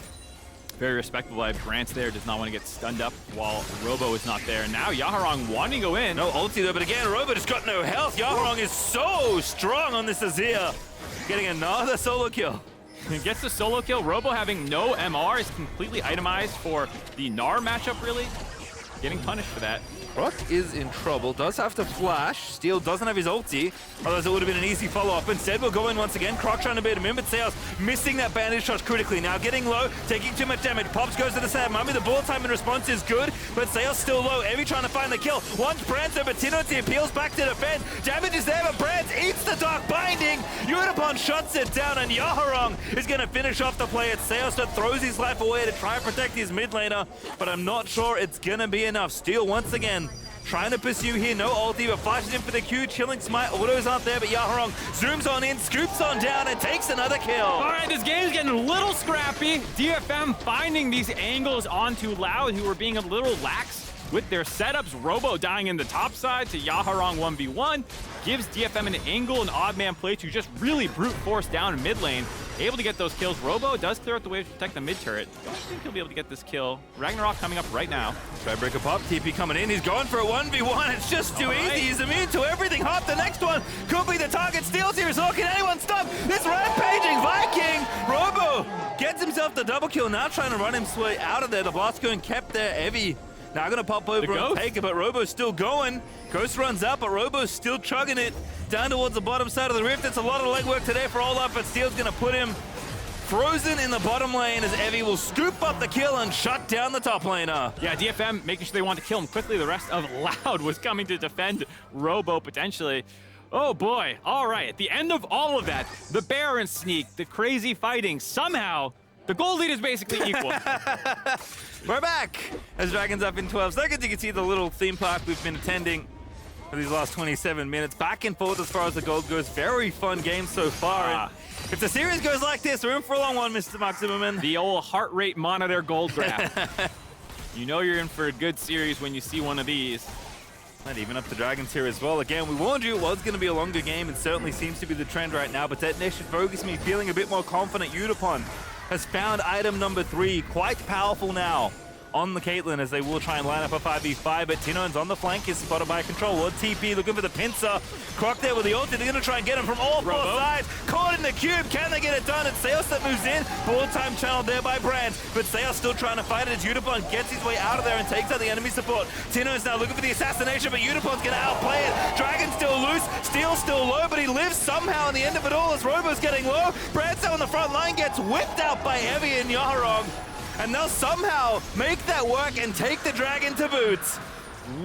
Very respectable by Brance there, does not want to get stunned up while Robo is not there. Now Yaharong wanting to go in. No ulti though, but again, Robo just got no health. Yaharong is so strong on this Azir. Getting another solo kill. Gets the solo kill. Robo having no MR is completely itemized for the Gnar matchup, really. Getting punished for that. Croc is in trouble, does have to flash. Steel doesn't have his ulti, otherwise it would have been an easy follow-up. Instead, we'll go in once again. Croc trying to bait him in, but Seos missing that bandage shot critically. Now getting low, taking too much damage. Pops goes to the side. Mummy, the ball time in response is good, but Seos still low. Evie trying to find the kill. Wants Brance over tinowns. He appeals back to defense. Damage is there, but Brance eats the dark binding. Yutapon shuts it down, and Yaharong is going to finish off the play. It's Seos that throws his life away to try and protect his mid laner, but I'm not sure it's going to be enough. Steel once again trying to pursue here, no ulti, but flashes in for the Q, chilling smite, autos aren't there, but Yaharong zooms on in, scoops on down, and takes another kill. All right, this game's getting a little scrappy. DFM finding these angles onto Loud, who were being a little lax with their setups. Robo dying in the top side to Yaharong 1v1. Gives DFM an angle, an odd man play to just really brute force down mid lane. Able to get those kills. Robo does clear out the wave to protect the mid turret. Don't think he'll be able to get this kill. Ragnarok coming up right now. Try break a pop, TP coming in. He's going for a 1v1. It's just too easy. He's immune to everything. Harp, the next one could be the target. Steals here. So can anyone stop this rampaging Viking? Robo gets himself the double kill. Now trying to run him way out of there. The blast going kept there. Evie Now gonna pop over and take it, but Robo's still going. Ghost runs out, but Robo's still chugging it down towards the bottom side of the rift. It's a lot of legwork today for Olaf, but Steel's gonna put him frozen in the bottom lane as Evie will scoop up the kill and shut down the top laner. Yeah, DFM making sure they want to kill him quickly. The rest of Loud was coming to defend Robo potentially. Oh boy, all right. At the end of all of that, the Baron sneak, the crazy fighting, somehow the gold lead is basically equal. We're back as Dragon's up in 12 seconds. You can see the little theme park we've been attending for these last 27 minutes. Back and forth as far as the gold goes. Very fun game so far. And if the series goes like this, we're in for a long one, Mr. Mark Zimmerman. The old heart rate monitor gold graph. You know you're in for a good series when you see one of these. And even up the Dragons here as well. Again, we warned you it was going to be a longer game, and certainly seems to be the trend right now. But DetonatioN FocusMe feeling a bit more confident. Yutapon has found item number 3, quite powerful now on the Caitlyn as they will try and line up a 5v5, but tinowns on the flank is spotted by Control. Lord TP looking for the pincer. Croc there with the ult. They're going to try and get him from all 4 sides. Caught in the cube. Can they get it done? It's Seos that moves in. Ball time channeled there by Brance, but Seos still trying to fight it as Yutapon gets his way out of there and takes out the enemy support. tinowns now looking for the assassination, but Yutapon's going to outplay it. Dragon's still loose. Steel's still low, but he lives somehow in the end of it all as Robo's getting low. Brance on the front line gets whipped out by Heavy and Yaharong. And they'll somehow make that work and take the Dragon to boots.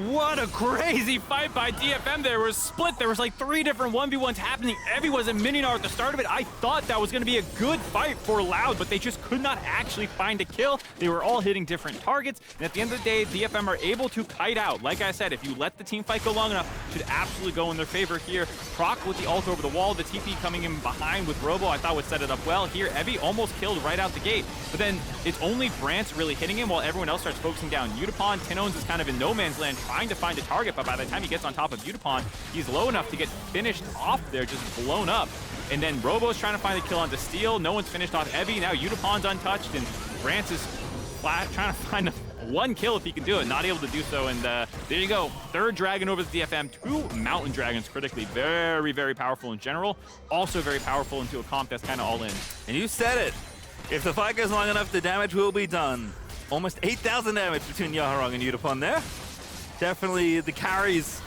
What a crazy fight by DFM. There was split. There was like 3 different 1v1s happening. Evie was a mini-Gnar at the start of it. I thought that was going to be a good fight for Loud, but they just could not actually find a kill. They were all hitting different targets. And at the end of the day, DFM are able to kite out. Like I said, if you let the team fight go long enough, it should absolutely go in their favor here. Croc with the ult over the wall. The TP coming in behind with Robo, I thought would set it up well. Here, Evie almost killed right out the gate. But then it's only Brance really hitting him while everyone else starts focusing down. Yutapon, tinowns is kind of in no man's land trying to find a target, but by the time he gets on top of Yutapon, he's low enough to get finished off there, just blown up. And then Robo's trying to find the kill onto Steel. No one's finished off Evie. Now Yutapon's untouched, and Brance is trying to find 1 kill if he can do it. Not able to do so, and there you go. 3rd Dragon over the DFM. 2 Mountain Dragons critically. Very, very powerful in general. Also very powerful into a comp that's kind of all in. And you said it. If the fight goes long enough, the damage will be done. Almost 8,000 damage between Yaharong and Yutapon there. Definitely the carries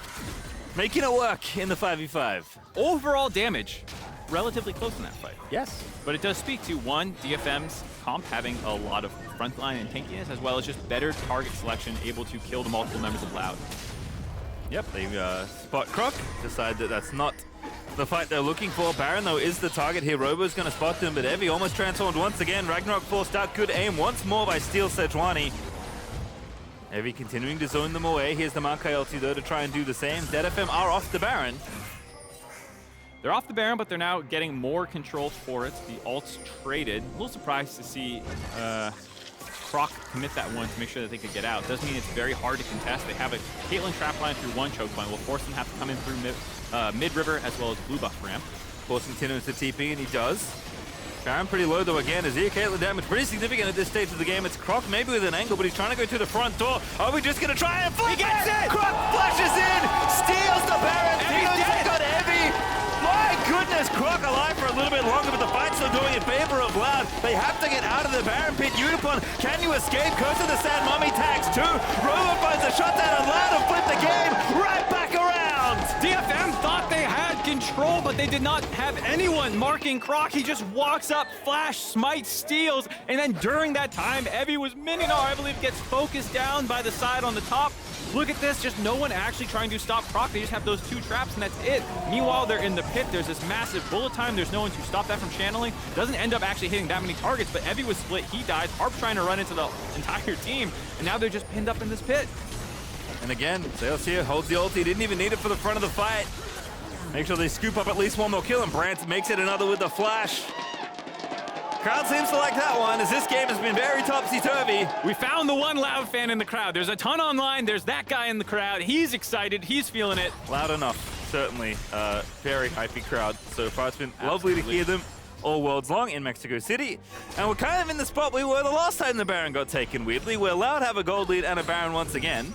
making it work in the 5v5. Overall damage, relatively close in that fight. Yes. But it does speak to, 1, DFM's comp having a lot of frontline and tankiness, as well as just better target selection, able to kill the multiple members of Loud. Yep, they spot Croc, decide that that's not the fight they're looking for. Baron, though, is the target here. Robo's going to spot them, but Evie almost transformed once again. Ragnarok forced out. Good aim once more by Steel Sejuani. Evie continuing to zone them away. Here's the MaoKai ulti, though, to try and do the same. DFM are off the Baron. They're off the Baron, but they're now getting more control for it. The ult's traded. A little surprised to see Croc commit that one to make sure that they could get out. Doesn't mean it's very hard to contest. They have a Caitlyn trap line through 1 choke point. Will force them to have to come in through mid-river as well as blue buff ramp. Forcing tinowns to TP, and he does. Baron pretty low though again. Azir Caitlyn damage pretty significant at this stage of the game. It's Croc maybe with an angle, but he's trying to go to the front door. Are we just going to try and flip? He gets it! Croc flashes in, steals the Baron. Tinowns got Evie. My goodness, Croc alive for a little bit longer, but the fight's still going in favor of Loud. They have to get out of the Baron pit. Yutapon, can you escape? Curse of the Sand Mummy tags 2. Robo finds a shutdown on Loud and flip the game right back around. DFM thought they had control, but they did not have anyone marking Croc. He just walks up, flash, smite, steals, and then during that time, Evie was mini-Gnar, I believe, gets focused down by the side on the top. Look at this, just no one actually trying to stop Croc. They just have those 2 traps, and that's it. Meanwhile, they're in the pit. There's this massive bullet time. There's no one to stop that from channeling. Doesn't end up actually hitting that many targets, but Evie was split. He dies. Harp trying to run into the entire team, and now they're just pinned up in this pit. And again, Seos here holds the ulti. Didn't even need it for the front of the fight. Make sure they scoop up at least 1 more kill, and Brance makes it another with the flash. Crowd seems to like that one, as this game has been very topsy-turvy. We found the 1 Loud fan in the crowd. There's a ton online. There's that guy in the crowd. He's excited. He's feeling it. Loud enough, certainly. Very hypey crowd so far. It's been lovely to hear them all worlds long in Mexico City. And we're kind of in the spot we were the last time the Baron got taken, weirdly, where Loud have a gold lead and a Baron once again.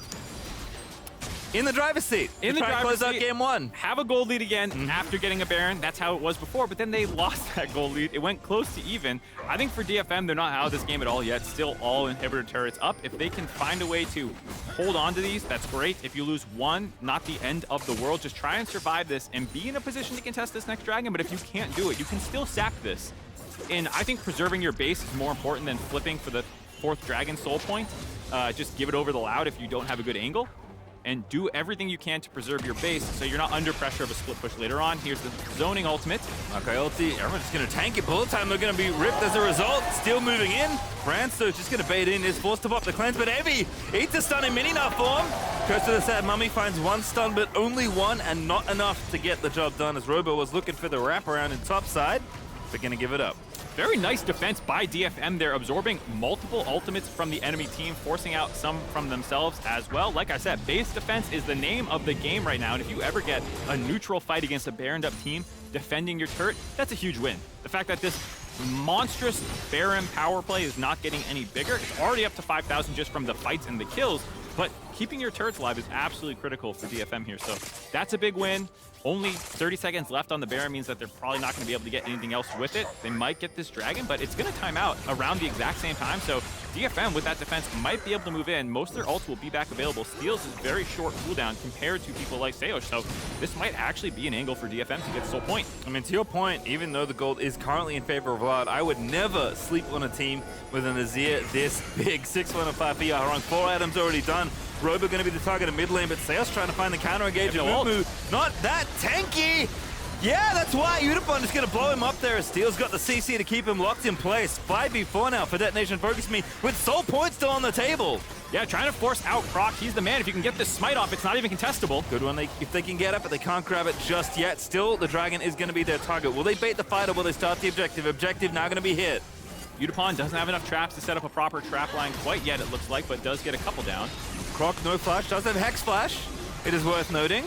in the driver's seat. In the driver's close out seat. game 1. Have a gold lead again after getting a Baron. That's how it was before, but then they lost that gold lead. It went close to even. I think for DFM, they're not out of this game at all yet. Still all inhibitor turrets up. If they can find a way to hold on to these, that's great. If you lose one, not the end of the world. Just try and survive this and be in a position to contest this next dragon, but if you can't do it, you can still sack this. And I think preserving your base is more important than flipping for the 4th dragon soul point. Just give it over the Loud if you don't have a good angle. And do everything you can to preserve your base so you're not under pressure of a split push later on. Here's the zoning ultimate. MaoKai ulti, everyone's just gonna tank it. Bullet time, they're gonna be ripped as a result. Still moving in. Brance, though, just gonna bait in, is forced to pop the cleanse, but Evie eats a stun in mini now for him. Curse to the Sad Mummy finds 1 stun, but only 1, and not enough to get the job done as Robo was looking for the wraparound in top side. They're gonna give it up. Very nice defense by DFM. They're absorbing multiple ultimates from the enemy team, forcing out some from themselves as well. Like I said, base defense is the name of the game right now, and if you ever get a neutral fight against a Baroned up team defending your turret, that's a huge win. The fact that this monstrous Baron power play is not getting any bigger, it's already up to 5,000 just from the fights and the kills, but keeping your turrets alive is absolutely critical for DFM here, so that's a big win. Only 30 seconds left on the Baron means that they're probably not going to be able to get anything else with it. They might get this dragon, but it's going to time out around the exact same time. So DFM with that defense might be able to move in. Most of their ults will be back available. Steals is very short cooldown compared to people like Sejuani. So this might actually be an angle for DFM to get the soul point. I mean, to your point, even though the gold is currently in favor of Loud, I would never sleep on a team with an Azir this big. 6-1 and 5 for Yaharong. 4 items already done. Robo going to be the target of mid lane, but Sejuani trying to find the counter engage. Amumu, not that tanky. Yeah, that's why Yutapon is going to blow him up there. Steel's got the CC to keep him locked in place. 5v4 now for DetonatioN FocusMe with soul points still on the table. Yeah, trying to force out Croc. He's the man. If you can get this smite off, it's not even contestable. Good one if they can get it, but they can't grab it just yet. Still, the dragon is going to be their target. Will they bait the fight or will they start the objective? Objective now going to be hit. Yutapon doesn't have enough traps to set up a proper trap line quite yet, it looks like, but does get a couple down. Croc, no flash, does have Hex Flash. It is worth noting.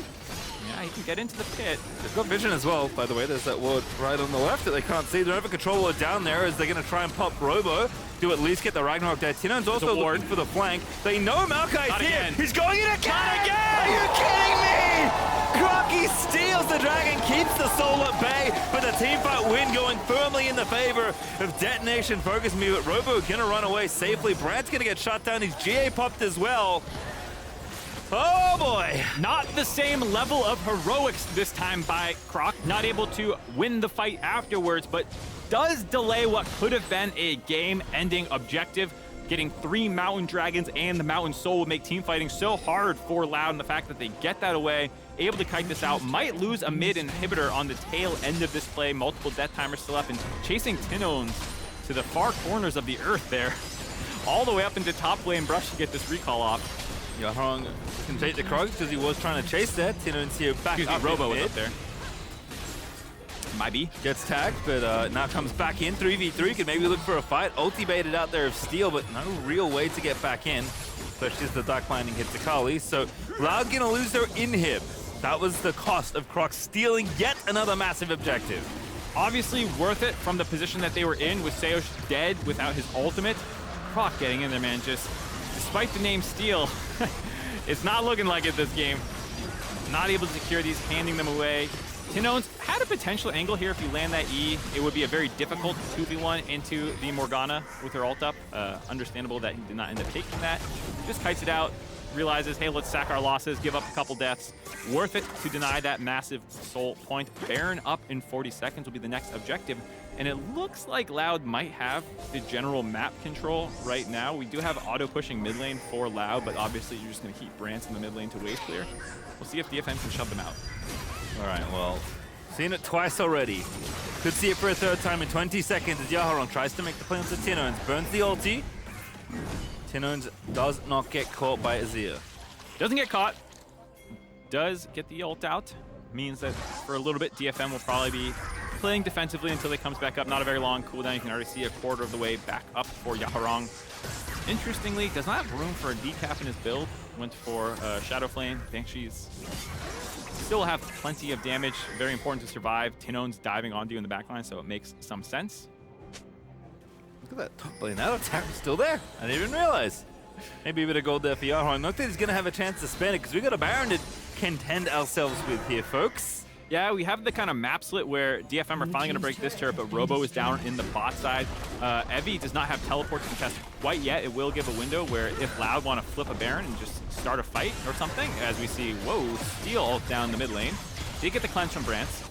Yeah, he can get into the pit. They've got vision as well, by the way. There's that ward right on the left that they can't see. They don't have a control ward down there as they're going to try and pop Robo to at least get the Ragnarok there. tinowns also looking for the flank. They know MaoKai's here. Again. He's going in again! Not again! Are you kidding me? Crocky steals the dragon, keeps the soul at bay, but the teamfight win going firmly in the favor of DetonatioN FocusMe, but Robo gonna run away safely. Brance gonna get shot down. He's GA popped as well. Oh boy! Not the same level of heroics this time by Croc. Not able to win the fight afterwards, but does delay what could have been a game-ending objective. Getting 3 Mountain Dragons and the Mountain Soul would make team fighting so hard for Loud, and the fact that they get that away, able to kite this out, might lose a mid inhibitor on the tail end of this play. Multiple death timers still up, and chasing tinowns to the far corners of the earth there. All the way up into top lane brush to get this recall off. Yaharong can take the Croc because he was trying to chase that. tinowns here back up. Robo was up there. Might be. Gets tagged, but now comes back in. 3v3, could maybe look for a fight. Ulti baited out there of Steel, but no real way to get back in, especially as the Dark Lightning hits Akali. So Loud gonna lose their inhib. That was the cost of Croc stealing yet another massive objective. Obviously worth it from the position that they were in with Sejuani dead without his ultimate. Croc getting in there, man. Just despite the name Steel, it's not looking like it this game. Not able to secure these, handing them away. tinowns had a potential angle here. If you land that E, it would be a very difficult 2v1 into the Morgana with her ult up. Understandable that he did not end up taking that. Just kites it out, realizes, hey, let's sack our losses, give up a couple deaths. Worth it to deny that massive soul point. Baron up in 40 seconds will be the next objective. And it looks like Loud might have the general map control right now. We do have auto-pushing mid lane for Loud, but obviously you're just going to keep Brance in the mid lane to wave clear. We'll see if DFM can shove them out. All right, well, seen it twice already. Could see it for a third time in 20 seconds as Yaharong tries to make the play onto tinowns, burns the ulti. tinowns does not get caught by Azir. Doesn't get caught. Does get the ult out. Means that for a little bit, DFM will probably be playing defensively until it comes back up. Not a very long cooldown. You can already see a quarter of the way back up for Yaharong. Interestingly, does not have room for a decap in his build. Went for Shadow Flame. Banshees still have plenty of damage. Very important to survive. tinowns diving onto you in the backline, so it makes some sense. Look at that top lane. That attack was still there. I didn't even realize. Maybe a bit of gold there for Yaharong. Not that he's going to have a chance to spend it, because we got a Baron to contend ourselves with here, folks. Yeah, we have the kind of map split where DFM are finally going to break this turret, but Robo is down in the bot side. Evi does not have teleport to contest quite yet. It will give a window where if Loud want to flip a Baron and just start a fight or something, as we see, whoa, steal down the mid lane. Did get the cleanse from Brance.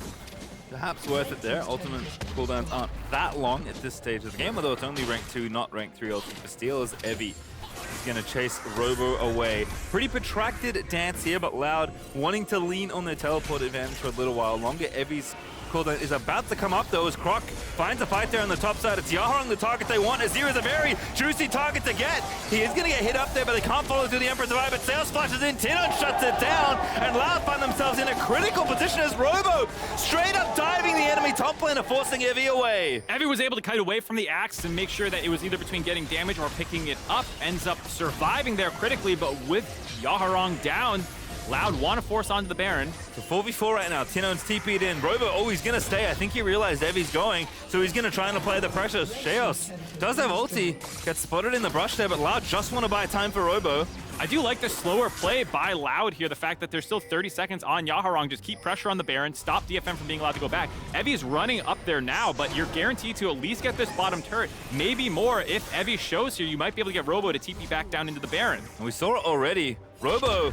Perhaps worth it there. Ultimate cooldowns aren't that long at this stage of the game, although it's only rank 2, not rank 3 ultimate for steal, as Evi is going to chase Robo away. Pretty protracted dance here, but Loud wanting to lean on their teleport advantage for a little while longer. Evi's cooldown is about to come up though, as Croc finds a fight there on the top side. It's Yaharong, the target they want. Azir is a very juicy target to get. He is going to get hit up there, but they can't follow through the Emperor's Eye, but Sales flashes in, tinowns shuts it down, and Loud find themselves in a critical position as Robo straight up diving the enemy top laner, forcing Evi away. Evi was able to kite away from the axe and make sure that it was either between getting damage or picking it up. Ends up surviving there critically, but with Yaharong down, Loud want to force onto the Baron. So 4v4 right now. tinowns TP'd in. Robo, oh, he's going to stay. I think he realized Evi's going, so he's going to try and apply the pressure. Sheos does have ulti. Gets spotted in the brush there, but Loud just want to buy time for Robo. I do like the slower play by Loud here. The fact that there's still 30 seconds on Yaharong. Just keep pressure on the Baron. Stop DFM from being allowed to go back. Evi is running up there now, but you're guaranteed to at least get this bottom turret. Maybe more. If Evi shows here, you might be able to get Robo to TP back down into the Baron. And we saw it already. Robo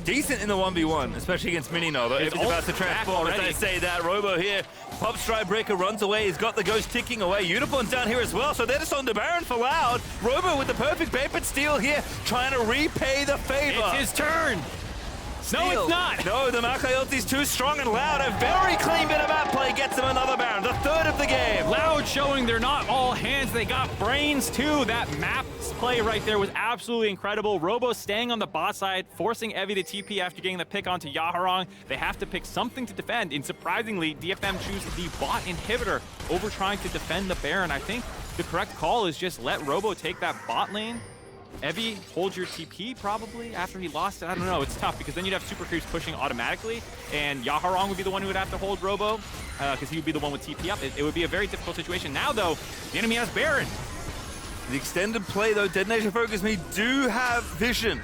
decent in the 1v1, especially against Minino, though. Evi's about to transform as I say that. Robo here, Pop Stride Breaker runs away. He's got the Ghost ticking away. Yutapon's down here as well, so they're just on the Baron for Loud. Robo with the perfect Vapid Steal here, trying to repay the favor. It's his turn. Steal. No, it's not. No, the MaoKai ulti's too strong, and Loud, a very clean bit of map play, gets him another Baron, the third of the game. Loud showing they're not all hands. They got brains too. That map play right there was absolutely incredible. Robo staying on the bot side, forcing Evi to TP after getting the pick onto Yaharong. They have to pick something to defend, and surprisingly, DFM chooses the bot inhibitor over trying to defend the Baron. I think the correct call is just let Robo take that bot lane. Evi, hold your TP probably after he lost it. I don't know. It's tough because then you'd have super creeps pushing automatically, and Yaharong would be the one who would have to hold Robo because he would be the one with TP up. It would be a very difficult situation. Now, though, the enemy has Baron. The extended play, though, DetonatioN FocusMe do have vision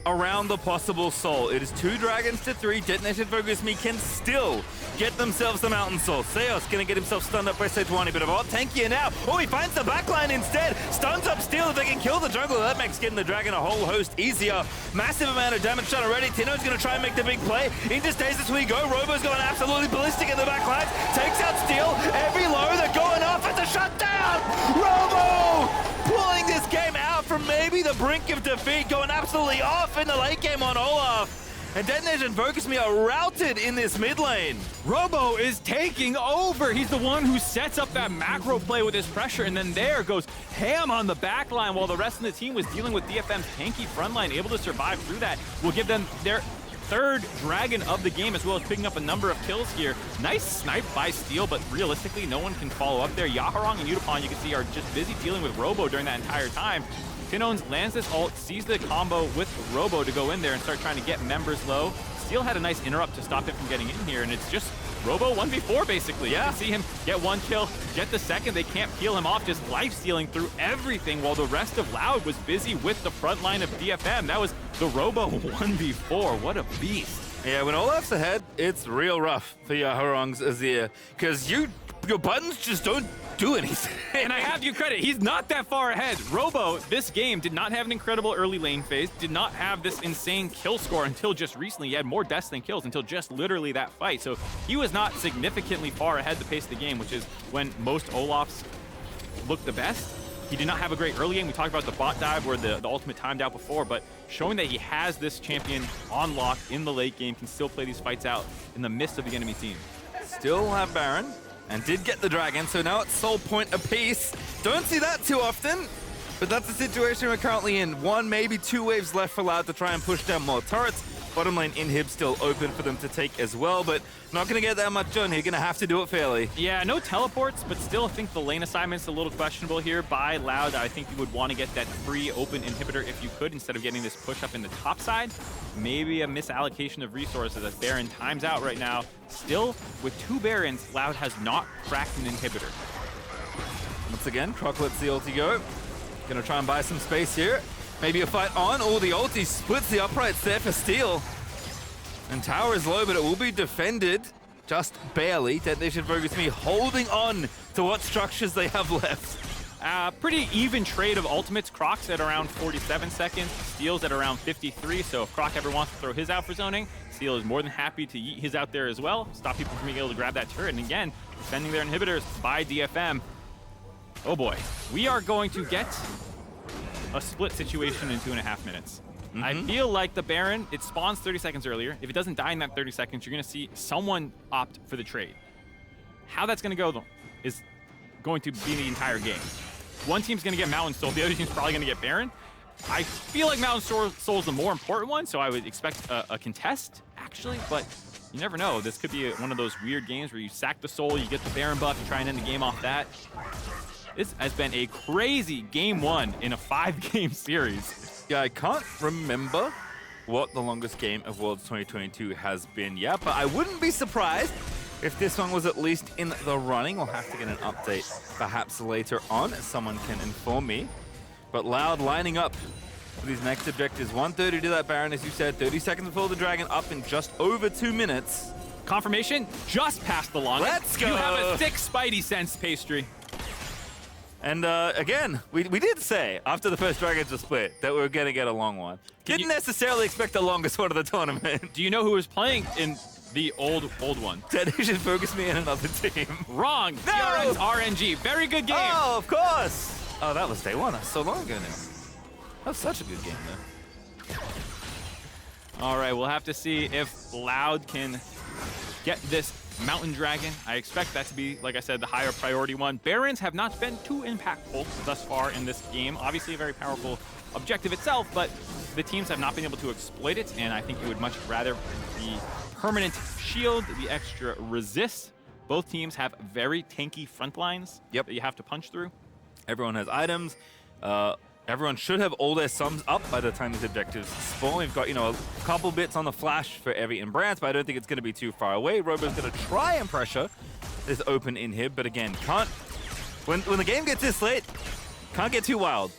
around the possible soul. It is 2 dragons to 3. DetonatioN FocusMe can still get themselves the Mountain Soul. Seos gonna get himself stunned up by Sejuani, but a lot tankier now. Oh, he finds the backline instead. Stuns up Steel if they can kill the jungler. That makes getting the dragon a whole host easier. Massive amount of damage done already. tinowns gonna try and make the big play. Into stasis we go. Robo's going absolutely ballistic in the backline. Takes out Steel. Every low, they're going off. It's a shutdown. Robo pulling this game out from maybe the brink of defeat, going absolutely off in the late game on Olaf. And DetonatioN FocusMe are routed in this mid lane. Robo is taking over. He's the one who sets up that macro play with his pressure, and then there goes ham on the back line while the rest of the team was dealing with DFM's tanky front line, able to survive through that. Will give them their 3rd dragon of the game, as well as picking up a number of kills here. Nice snipe by Steel, but realistically, no one can follow up there. Yaharong and Yutapon, you can see, are just busy dealing with Robo during that entire time. tinowns lands this ult, sees the combo with Robo to go in there and start trying to get members low. Steel had a nice interrupt to stop him from getting in here, and it's just Robo 1v4 basically. Yeah. You can see him get 1 kill, get the second. They can't peel him off, just life-stealing through everything while the rest of Loud was busy with the front line of DFM. That was the Robo 1v4. What a beast. Yeah, when Olaf's ahead, it's real rough for Yaharong's Azir, because your buttons just don't do anything. And I have you credit, he's not that far ahead. Robo, this game, did not have an incredible early lane phase, did not have this insane kill score until just recently. He had more deaths than kills until just literally that fight. So he was not significantly far ahead the pace of the game, which is when most Olafs look the best. He did not have a great early game. We talked about the bot dive where the ultimate timed out before, but showing that he has this champion on lock in the late game, can still play these fights out in the midst of the enemy team. Still have Baron, and did get the dragon, so now it's soul point apiece. Don't see that too often, but that's the situation we're currently in. 1, maybe 2 waves left for Loud to try and push down more turrets. Bottom lane inhib still open for them to take as well, but not going to get that much done. You're going to have to do it fairly. Yeah, no teleports, but still I think the lane assignment's a little questionable here by Loud. I think you would want to get that free open inhibitor if you could, instead of getting this push up in the top side. Maybe a misallocation of resources as Baron times out right now. Still, with 2 Barons, Loud has not cracked an inhibitor. Once again, Croc lets the ulti go. Gonna try and buy some space here. Maybe a fight on. Oh, the ulti splits the uprights there for steal. And tower is low, but it will be defended just barely. DetonatioN FocusMe holding on to what structures they have left. Pretty even trade of ultimates. Croc's at around 47 seconds. Steel's at around 53. So if Croc ever wants to throw his out for zoning, Steel is more than happy to yeet his out there as well. Stop people from being able to grab that turret. And again, defending their inhibitors by DFM. Oh boy, we are going to get a split situation in 2.5 minutes. I feel like the Baron, it spawns 30 seconds earlier. If it doesn't die in that 30 seconds, you're going to see someone opt for the trade. How that's going to go, though, is going to be the entire game. One team's going to get Mountain Soul. The other team's probably going to get Baron. I feel like Mountain Soul is the more important one, so I would expect a contest, actually. But you never know. This could be one of those weird games where you sack the Soul, you get the Baron buff, you try and end the game off that. This has been a crazy game 1 in a 5-game series. Yeah, I can't remember what the longest game of Worlds 2022 has been yet, but I wouldn't be surprised if this one was at least in the running. We'll have to get an update perhaps later on, as someone can inform me. But Loud lining up for these next objectives. 130 to that Baron, as you said, 30 seconds before the Dragon, up in just over 2 minutes. Confirmation, just past the longest. Let's go! You have a thick Spidey sense, Pastry. And again, we did say after the first Dragons were split that we were going to get a long one. Didn't necessarily expect the longest one of the tournament. Do you know who was playing in the old one? DetonatioN FocusMe and another team. Wrong. No! DRN's RNG. Very good game. Oh, of course. Oh, that was day 1. That's so long ago now. That was such a good game, though. All right, we'll have to see if Loud can get this Mountain Dragon. I expect that to be, like I said, the higher priority one. Barons have not been too impactful thus far in this game. Obviously a very powerful objective itself, but the teams have not been able to exploit it, and I think you would much rather the permanent shield, the extra resist. Both teams have very tanky front lines that you have to punch through. Everyone has items. Everyone should have all their sums up by the time these objectives spawn. We've got, a couple bits on the flash for Evie and Brance, but I don't think it's going to be too far away. Robo's going to try and pressure this open inhib, but again, can't. When the game gets this late, can't get too wild.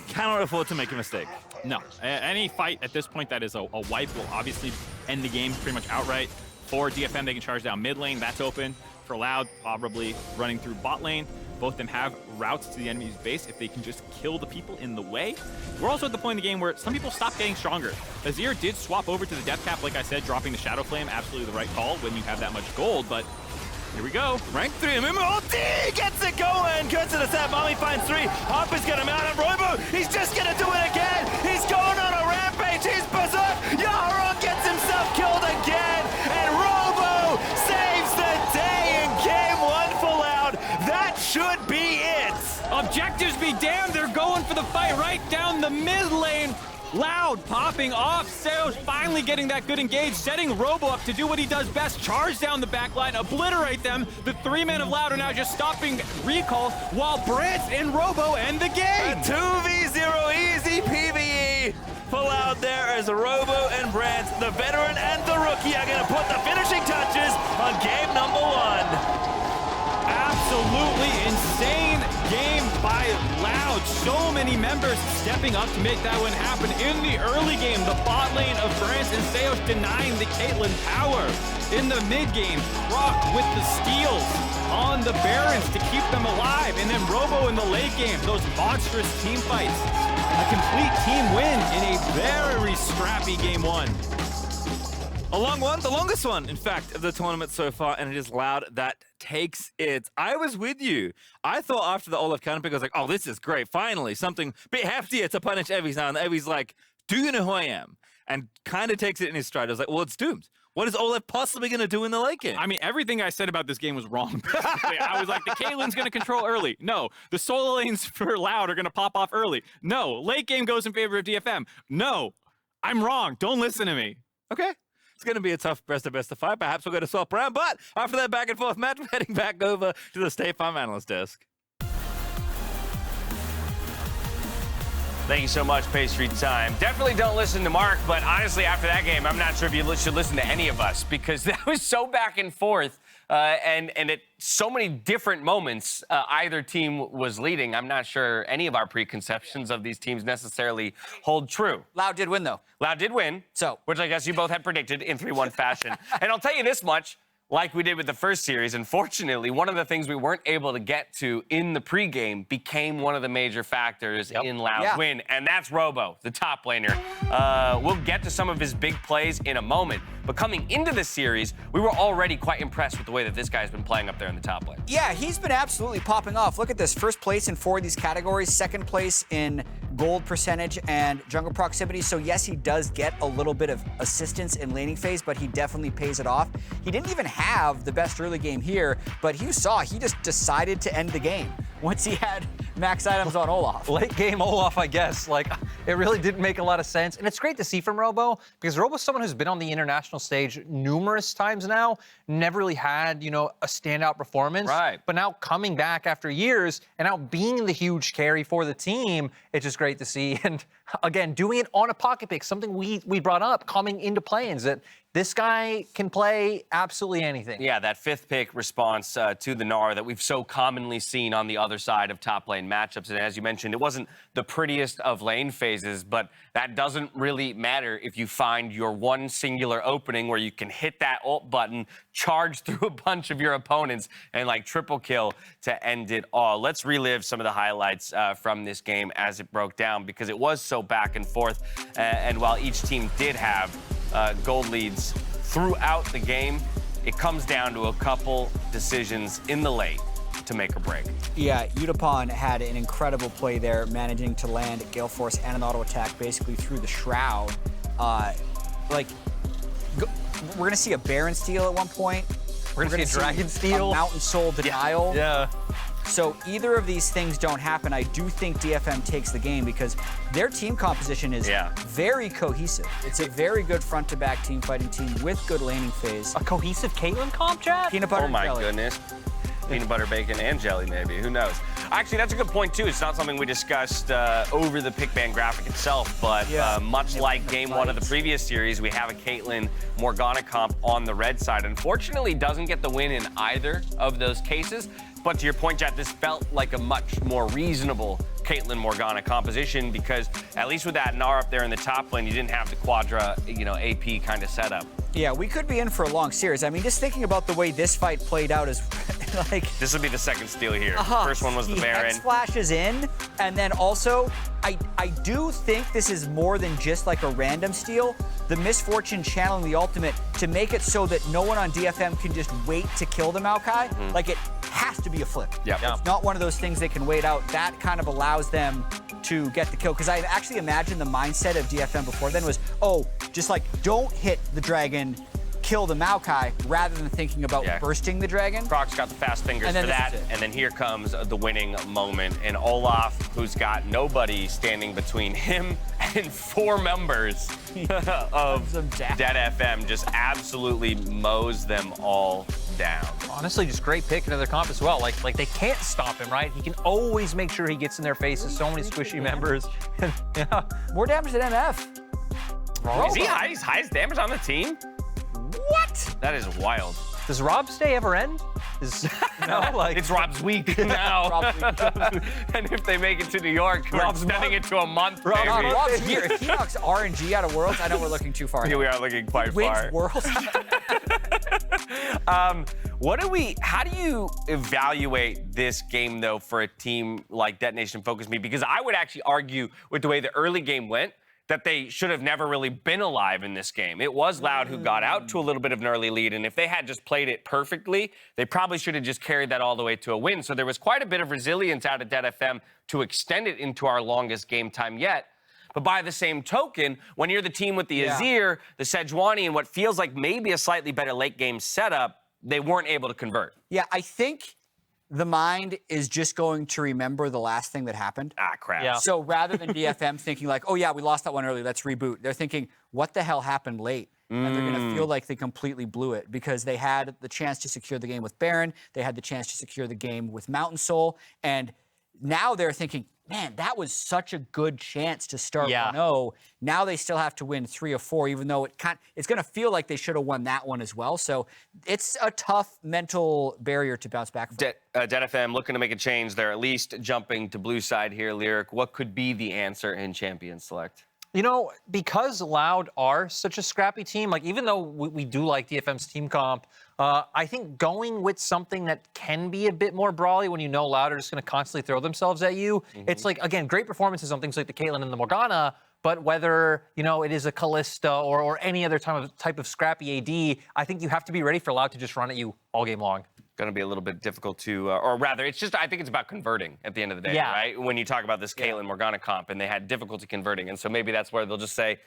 Cannot afford to make a mistake. No, any fight at this point that is a wipe will obviously end the game pretty much outright. For DFM, they can charge down mid lane. That's open. For Loud, probably running through bot lane. Both of them have routes to the enemy's base if they can just kill the people in the way. We're also at the point in the game where some people stop getting stronger. Azir did swap over to the death cap, like I said, dropping the Shadow Flame, absolutely the right call when you have that much gold, but here we go. Rank 3, Amumu ulti gets it going! Goes to the set, Mommy finds 3. Harp is gonna mount on Robo! He's just gonna do it again! He's going on a rampage! He's berserk! Yaharong gets himself killed again! And Robo saves the day in game 1 for Loud! That should be it! Objectives be damned, they're going for the fight right down the mid lane. Loud popping off. Sejuani finally getting that good engage, setting Robo up to do what he does best, charge down the backline, obliterate them. The 3 men of Loud are now just stopping recall while Brance and Robo end the game. A 2v0 easy PvE for Loud there as Robo and Brance, the veteran and the rookie, are going to put the finishing touches on game number 1. Absolutely insane game by Loud. So many members stepping up to make that one happen. In the early game, the bot lane of Brance and Sejuani denying the Caitlyn power. In the mid game, Croc with the steals on the Barons to keep them alive. And then Robo in the late game, those monstrous team fights. A complete team win in a very scrappy game 1. A long one, the longest one, in fact, of the tournament so far, and it is Loud that takes it. I was with you. I thought after the Olaf counter pick, I was like, oh, this is great. Finally, something a bit heftier to punish Evie's now. And Evie's like, do you know who I am? And kind of takes it in his stride. I was like, well, it's doomed. What is Olaf possibly going to do in the late game? I mean, everything I said about this game was wrong. I was like, the Caitlyn's going to control early. No. The solo lanes for Loud are going to pop off early. No. Late game goes in favor of DFM. No. I'm wrong. Don't listen to me. Okay. It's going to be a tough best of 5. Perhaps we'll go to swap round, but after that back and forth match, we're heading back over to the State Farm analyst desk. Thank you so much, Pastry Time. Definitely don't listen to Mark, but honestly, after that game, I'm not sure if you should listen to any of us because that was so back and forth. and at so many different moments, either team was leading. I'm not sure any of our preconceptions of these teams necessarily hold true. Loud did win, though. Loud did win, which I guess you both had predicted in 3-1 fashion. And I'll tell you this much. Like we did with the first series, unfortunately, one of the things we weren't able to get to in the pregame became one of the major factors in Loud's win, and that's Robo, the top laner. We'll get to some of his big plays in a moment, but coming into the series, we were already quite impressed with the way that this guy's been playing up there in the top lane. Yeah, he's been absolutely popping off. Look at this, first place in 4 of these categories, second place in gold percentage and jungle proximity. So yes, he does get a little bit of assistance in laning phase, but he definitely pays it off. He didn't even have the best early game here, but you saw he just decided to end the game once he had max items on Olaf. Late game Olaf, I guess. Like, it really didn't make a lot of sense. And it's great to see from Robo, because Robo's someone who's been on the international stage numerous times now, never really had, you know, a standout performance. Right. But now coming back after years and now being the huge carry for the team, it's just great to see. And again, doing it on a pocket pick, something we brought up coming into play-ins, that this guy can play absolutely anything. Yeah, that 5th pick response to the Gnar that we've so commonly seen on the other side of top lane matchups. And as you mentioned, it wasn't the prettiest of lane phases, but that doesn't really matter if you find your one singular opening where you can hit that ult button, charge through a bunch of your opponents, and like triple kill to end it all. Let's relive some of the highlights from this game as it broke down, because it was so back and forth. And while each team did have gold leads throughout the game, it comes down to a couple decisions in the late to make or break. Yeah, Yutapon had an incredible play there, managing to land Gale Force and an auto attack basically through the Shroud. We're gonna see a Baron steal at one point. We're gonna see a Dragon steal. A Mountain Soul denial. Yeah. So either of these things don't happen. I do think DFM takes the game because their team composition is very cohesive. It's a very good front-to-back team fighting team with good laning phase. A cohesive Caitlyn comp, chat? Peanut butter and jelly. Oh my goodness. Peanut butter, bacon, and jelly, maybe. Who knows? Actually, that's a good point, too. It's not something we discussed over the pick ban graphic itself, but much like game 1 of the previous series, we have a Caitlyn Morgana comp on the red side. Unfortunately, doesn't get the win in either of those cases. But to your point, Jet, this felt like a much more reasonable Caitlyn Morgana composition, because at least with that Gnar up there in the top lane, you didn't have the Quadra, AP kind of setup. Yeah, we could be in for a long series. I mean, just thinking about the way this fight played out is like... This would be the second steal here. First one was the Baron. Hex flashes in, and then also, I do think this is more than just like a random steal. The MissFortune channeling the ultimate to make it so that no one on DFM can just wait to kill the MaoKai. Like, it has to be a flip. It's not one of those things they can wait out. That kind of allows them to get the kill. Because I actually imagine the mindset of DFM before then was, oh, just like, don't hit the dragon, kill the MaoKai, rather than thinking about bursting the dragon. Croc's got the fast fingers for that, and then here comes the winning moment. And Olaf, who's got nobody standing between him and 4 members of DFM, just absolutely mows them all down. Honestly, just great pick into their comp as well. Like they can't stop him, right? He can always make sure he gets in their faces. So many squishy members. More damage than MF. Is he highest damage on the team? What? That is wild. Does Rob's day ever end? It's Rob's week now. And if they make it to New York, we're extending it to a month, baby. Rob's here. If he knocks RNG out of Worlds, I know we're looking too far. Yeah, we are looking quite far. Worlds. How do you evaluate this game, though, for a team like DetonatioN FocusMe? Because I would actually argue with the way the early game went, that they should have never really been alive in this game. It was Loud who got out to a little bit of an early lead, and if they had just played it perfectly, they probably should have just carried that all the way to a win. So there was quite a bit of resilience out of DFM to extend it into our longest game time yet. But by the same token, when you're the team with the Azir, the Sejuani, and what feels like maybe a slightly better late game setup, they weren't able to convert. Yeah, I think the mind is just going to remember the last thing that happened. Ah, crap. Yeah. So rather than DFM thinking like, oh yeah, we lost that one early, let's reboot. They're thinking, what the hell happened late? And they're going to feel like they completely blew it because they had the chance to secure the game with Baron. They had the chance to secure the game with Mountain Soul. And now they're thinking, man, that was such a good chance to start 1-0. Now they still have to win 3 or 4, even though it's going to feel like they should have won that one as well. So it's a tough mental barrier to bounce back from. DFM looking to make a change. They're at least jumping to blue side here, Lyric. What could be the answer in Champion Select? You know, because Loud are such a scrappy team, like even though we do like DFM's team comp, I think going with something that can be a bit more brawly when you know Loud are just going to constantly throw themselves at you. It's like, again, great performances on things like the Caitlyn and the Morgana, but whether, you know, it is a Kalista or any other type of scrappy AD, I think you have to be ready for Loud to just run at you all game long. Going to be a little bit difficult to, or rather, it's just, I think it's about converting at the end of the day, right? When you talk about this Caitlyn Morgana comp, and they had difficulty converting, and so maybe that's where they'll just say,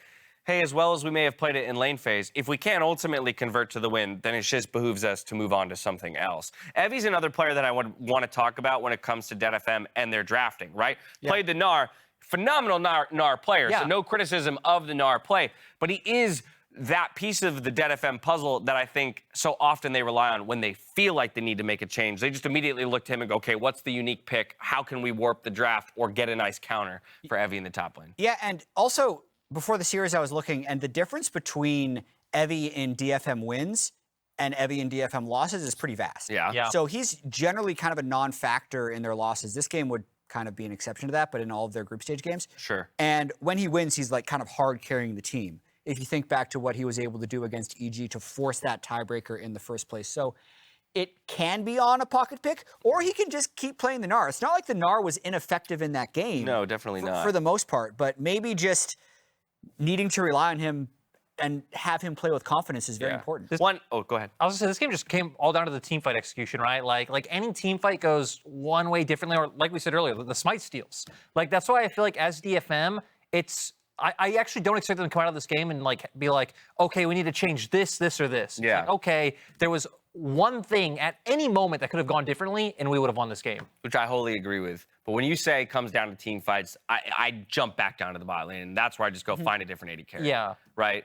hey, as well as we may have played it in lane phase, if we can't ultimately convert to the win, then it just behooves us to move on to something else. Evi's another player that I would want to talk about when it comes to DFM and their drafting, right? Played the Gnar, phenomenal Gnar player, so no criticism of the Gnar play, but he is that piece of the DFM puzzle that I think so often they rely on when they feel like they need to make a change. They just immediately look to him and go, okay, what's the unique pick? How can we warp the draft or get a nice counter for Evi in the top lane? Yeah, and also, before the series I was looking, and the difference between Evi in DFM wins and Evi in DFM losses is pretty vast. Yeah. So he's generally kind of a non-factor in their losses. This game would kind of be an exception to that, but in all of their group stage games. Sure. And when he wins, he's like kind of hard carrying the team. If you think back to what he was able to do against EG to force that tiebreaker in the first place. So it can be on a pocket pick, or he can just keep playing the Gnar. It's not like the Gnar was ineffective in that game. No, definitely not. For the most part, but maybe just needing to rely on him and have him play with confidence is very important. Go ahead. I was gonna say, this game just came all down to the team fight execution, right? Like any team fight goes one way differently, or like we said earlier, the smite steals. Like that's why I feel like as DFM, I actually don't expect them to come out of this game and like be like, okay, we need to change this, or this. Yeah. Like, okay, there was one thing at any moment that could have gone differently, and we would have won this game. Which I wholly agree with. But when you say it comes down to team fights, I jump back down to the bot lane, and that's where I just go find a different AD carry. Yeah. Right?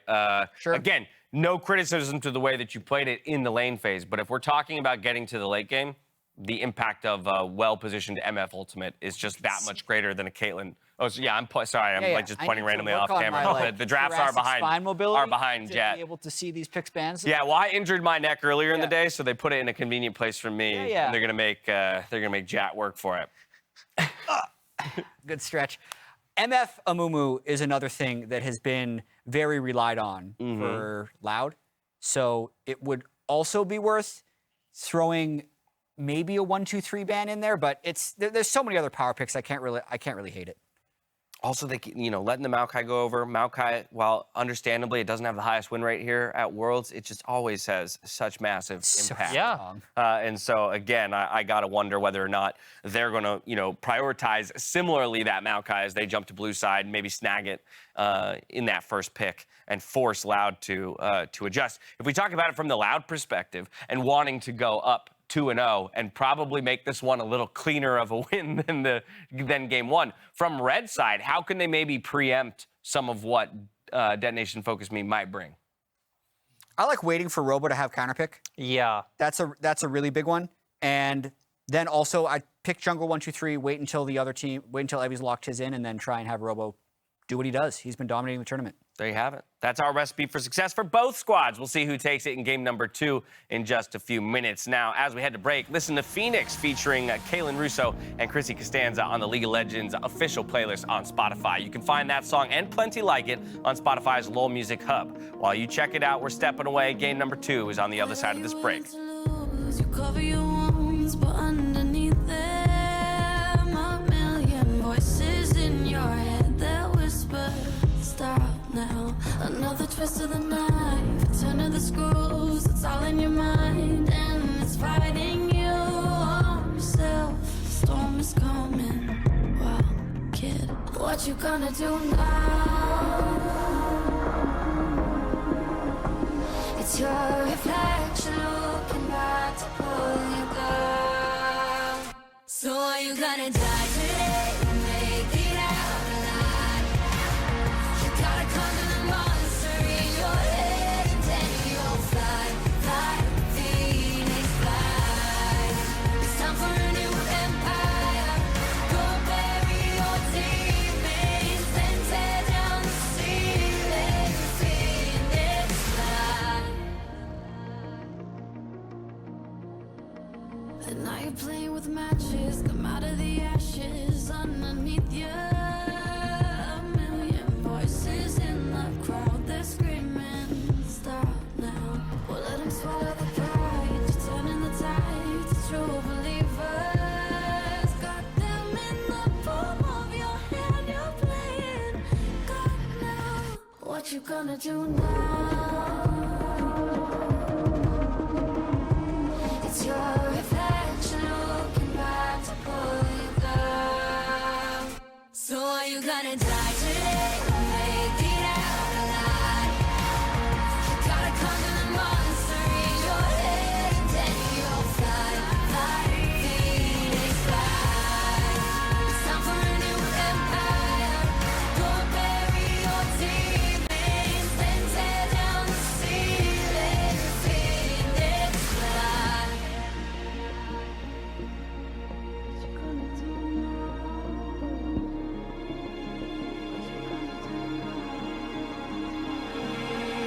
Sure. Again, no criticism to the way that you played it in the lane phase, but if we're talking about getting to the late game, the impact of a well-positioned MF ultimate is just that much greater than a Caitlyn. Oh, so I'm like just pointing randomly off camera. The drafts are behind Jet. Be able to see these picks bands. Yeah, well, I injured my neck earlier in the day, so they put it in a convenient place for me. And they're gonna make Jet work for it. Good stretch. MF Amumu is another thing that has been very relied on for Loud. So it would also be worth throwing maybe a 1-2-3 ban in there, but there's so many other power picks I can't really hate it. Also, letting the MaoKai go over. MaoKai, while understandably it doesn't have the highest win rate here at Worlds, it just always has such massive impact. And so again, I gotta wonder whether or not they're gonna, prioritize similarly that MaoKai as they jump to blue side, maybe snag it in that first pick and force Loud to adjust. If we talk about it from the Loud perspective and wanting to go up 2-0 and probably make this one a little cleaner of a win than game one. From Red side, how can they maybe preempt some of what DetonatioN FocusMe might bring? I like waiting for Robo to have counterpick. Yeah. That's a really big one. And then also I pick jungle 1-2-3, wait until Evi's locked his in, and then try and have Robo do what he does. He's been dominating the tournament. There you have it. That's our recipe for success for both squads. We'll see who takes it in game number 2 in just a few minutes. Now, as we head to break, listen to Phoenix featuring Kaylin Russo and Chrissy Costanza on the League of Legends official playlist on Spotify. You can find that song and plenty like it on Spotify's LoL Music Hub. While you check it out, we're stepping away. Game number 2 is on the other side of this break. You cover your wounds, but underneath them, a million voices in your head that whisper, stop now. Another twist of the knife, turn of the screws, it's all in your mind, and it's fighting you on yourself. The storm is coming. Wow, kid, what you gonna do now? It's your reflection looking back to pull you down. So are you gonna die today? Make it out alive. You gotta conquer the monster in your head, and then you'll fly, fly, Phoenix fly. It's time for a new empire. Go bury your what you gonna do now? It's your reflection looking back to pull you down. So are you gonna die?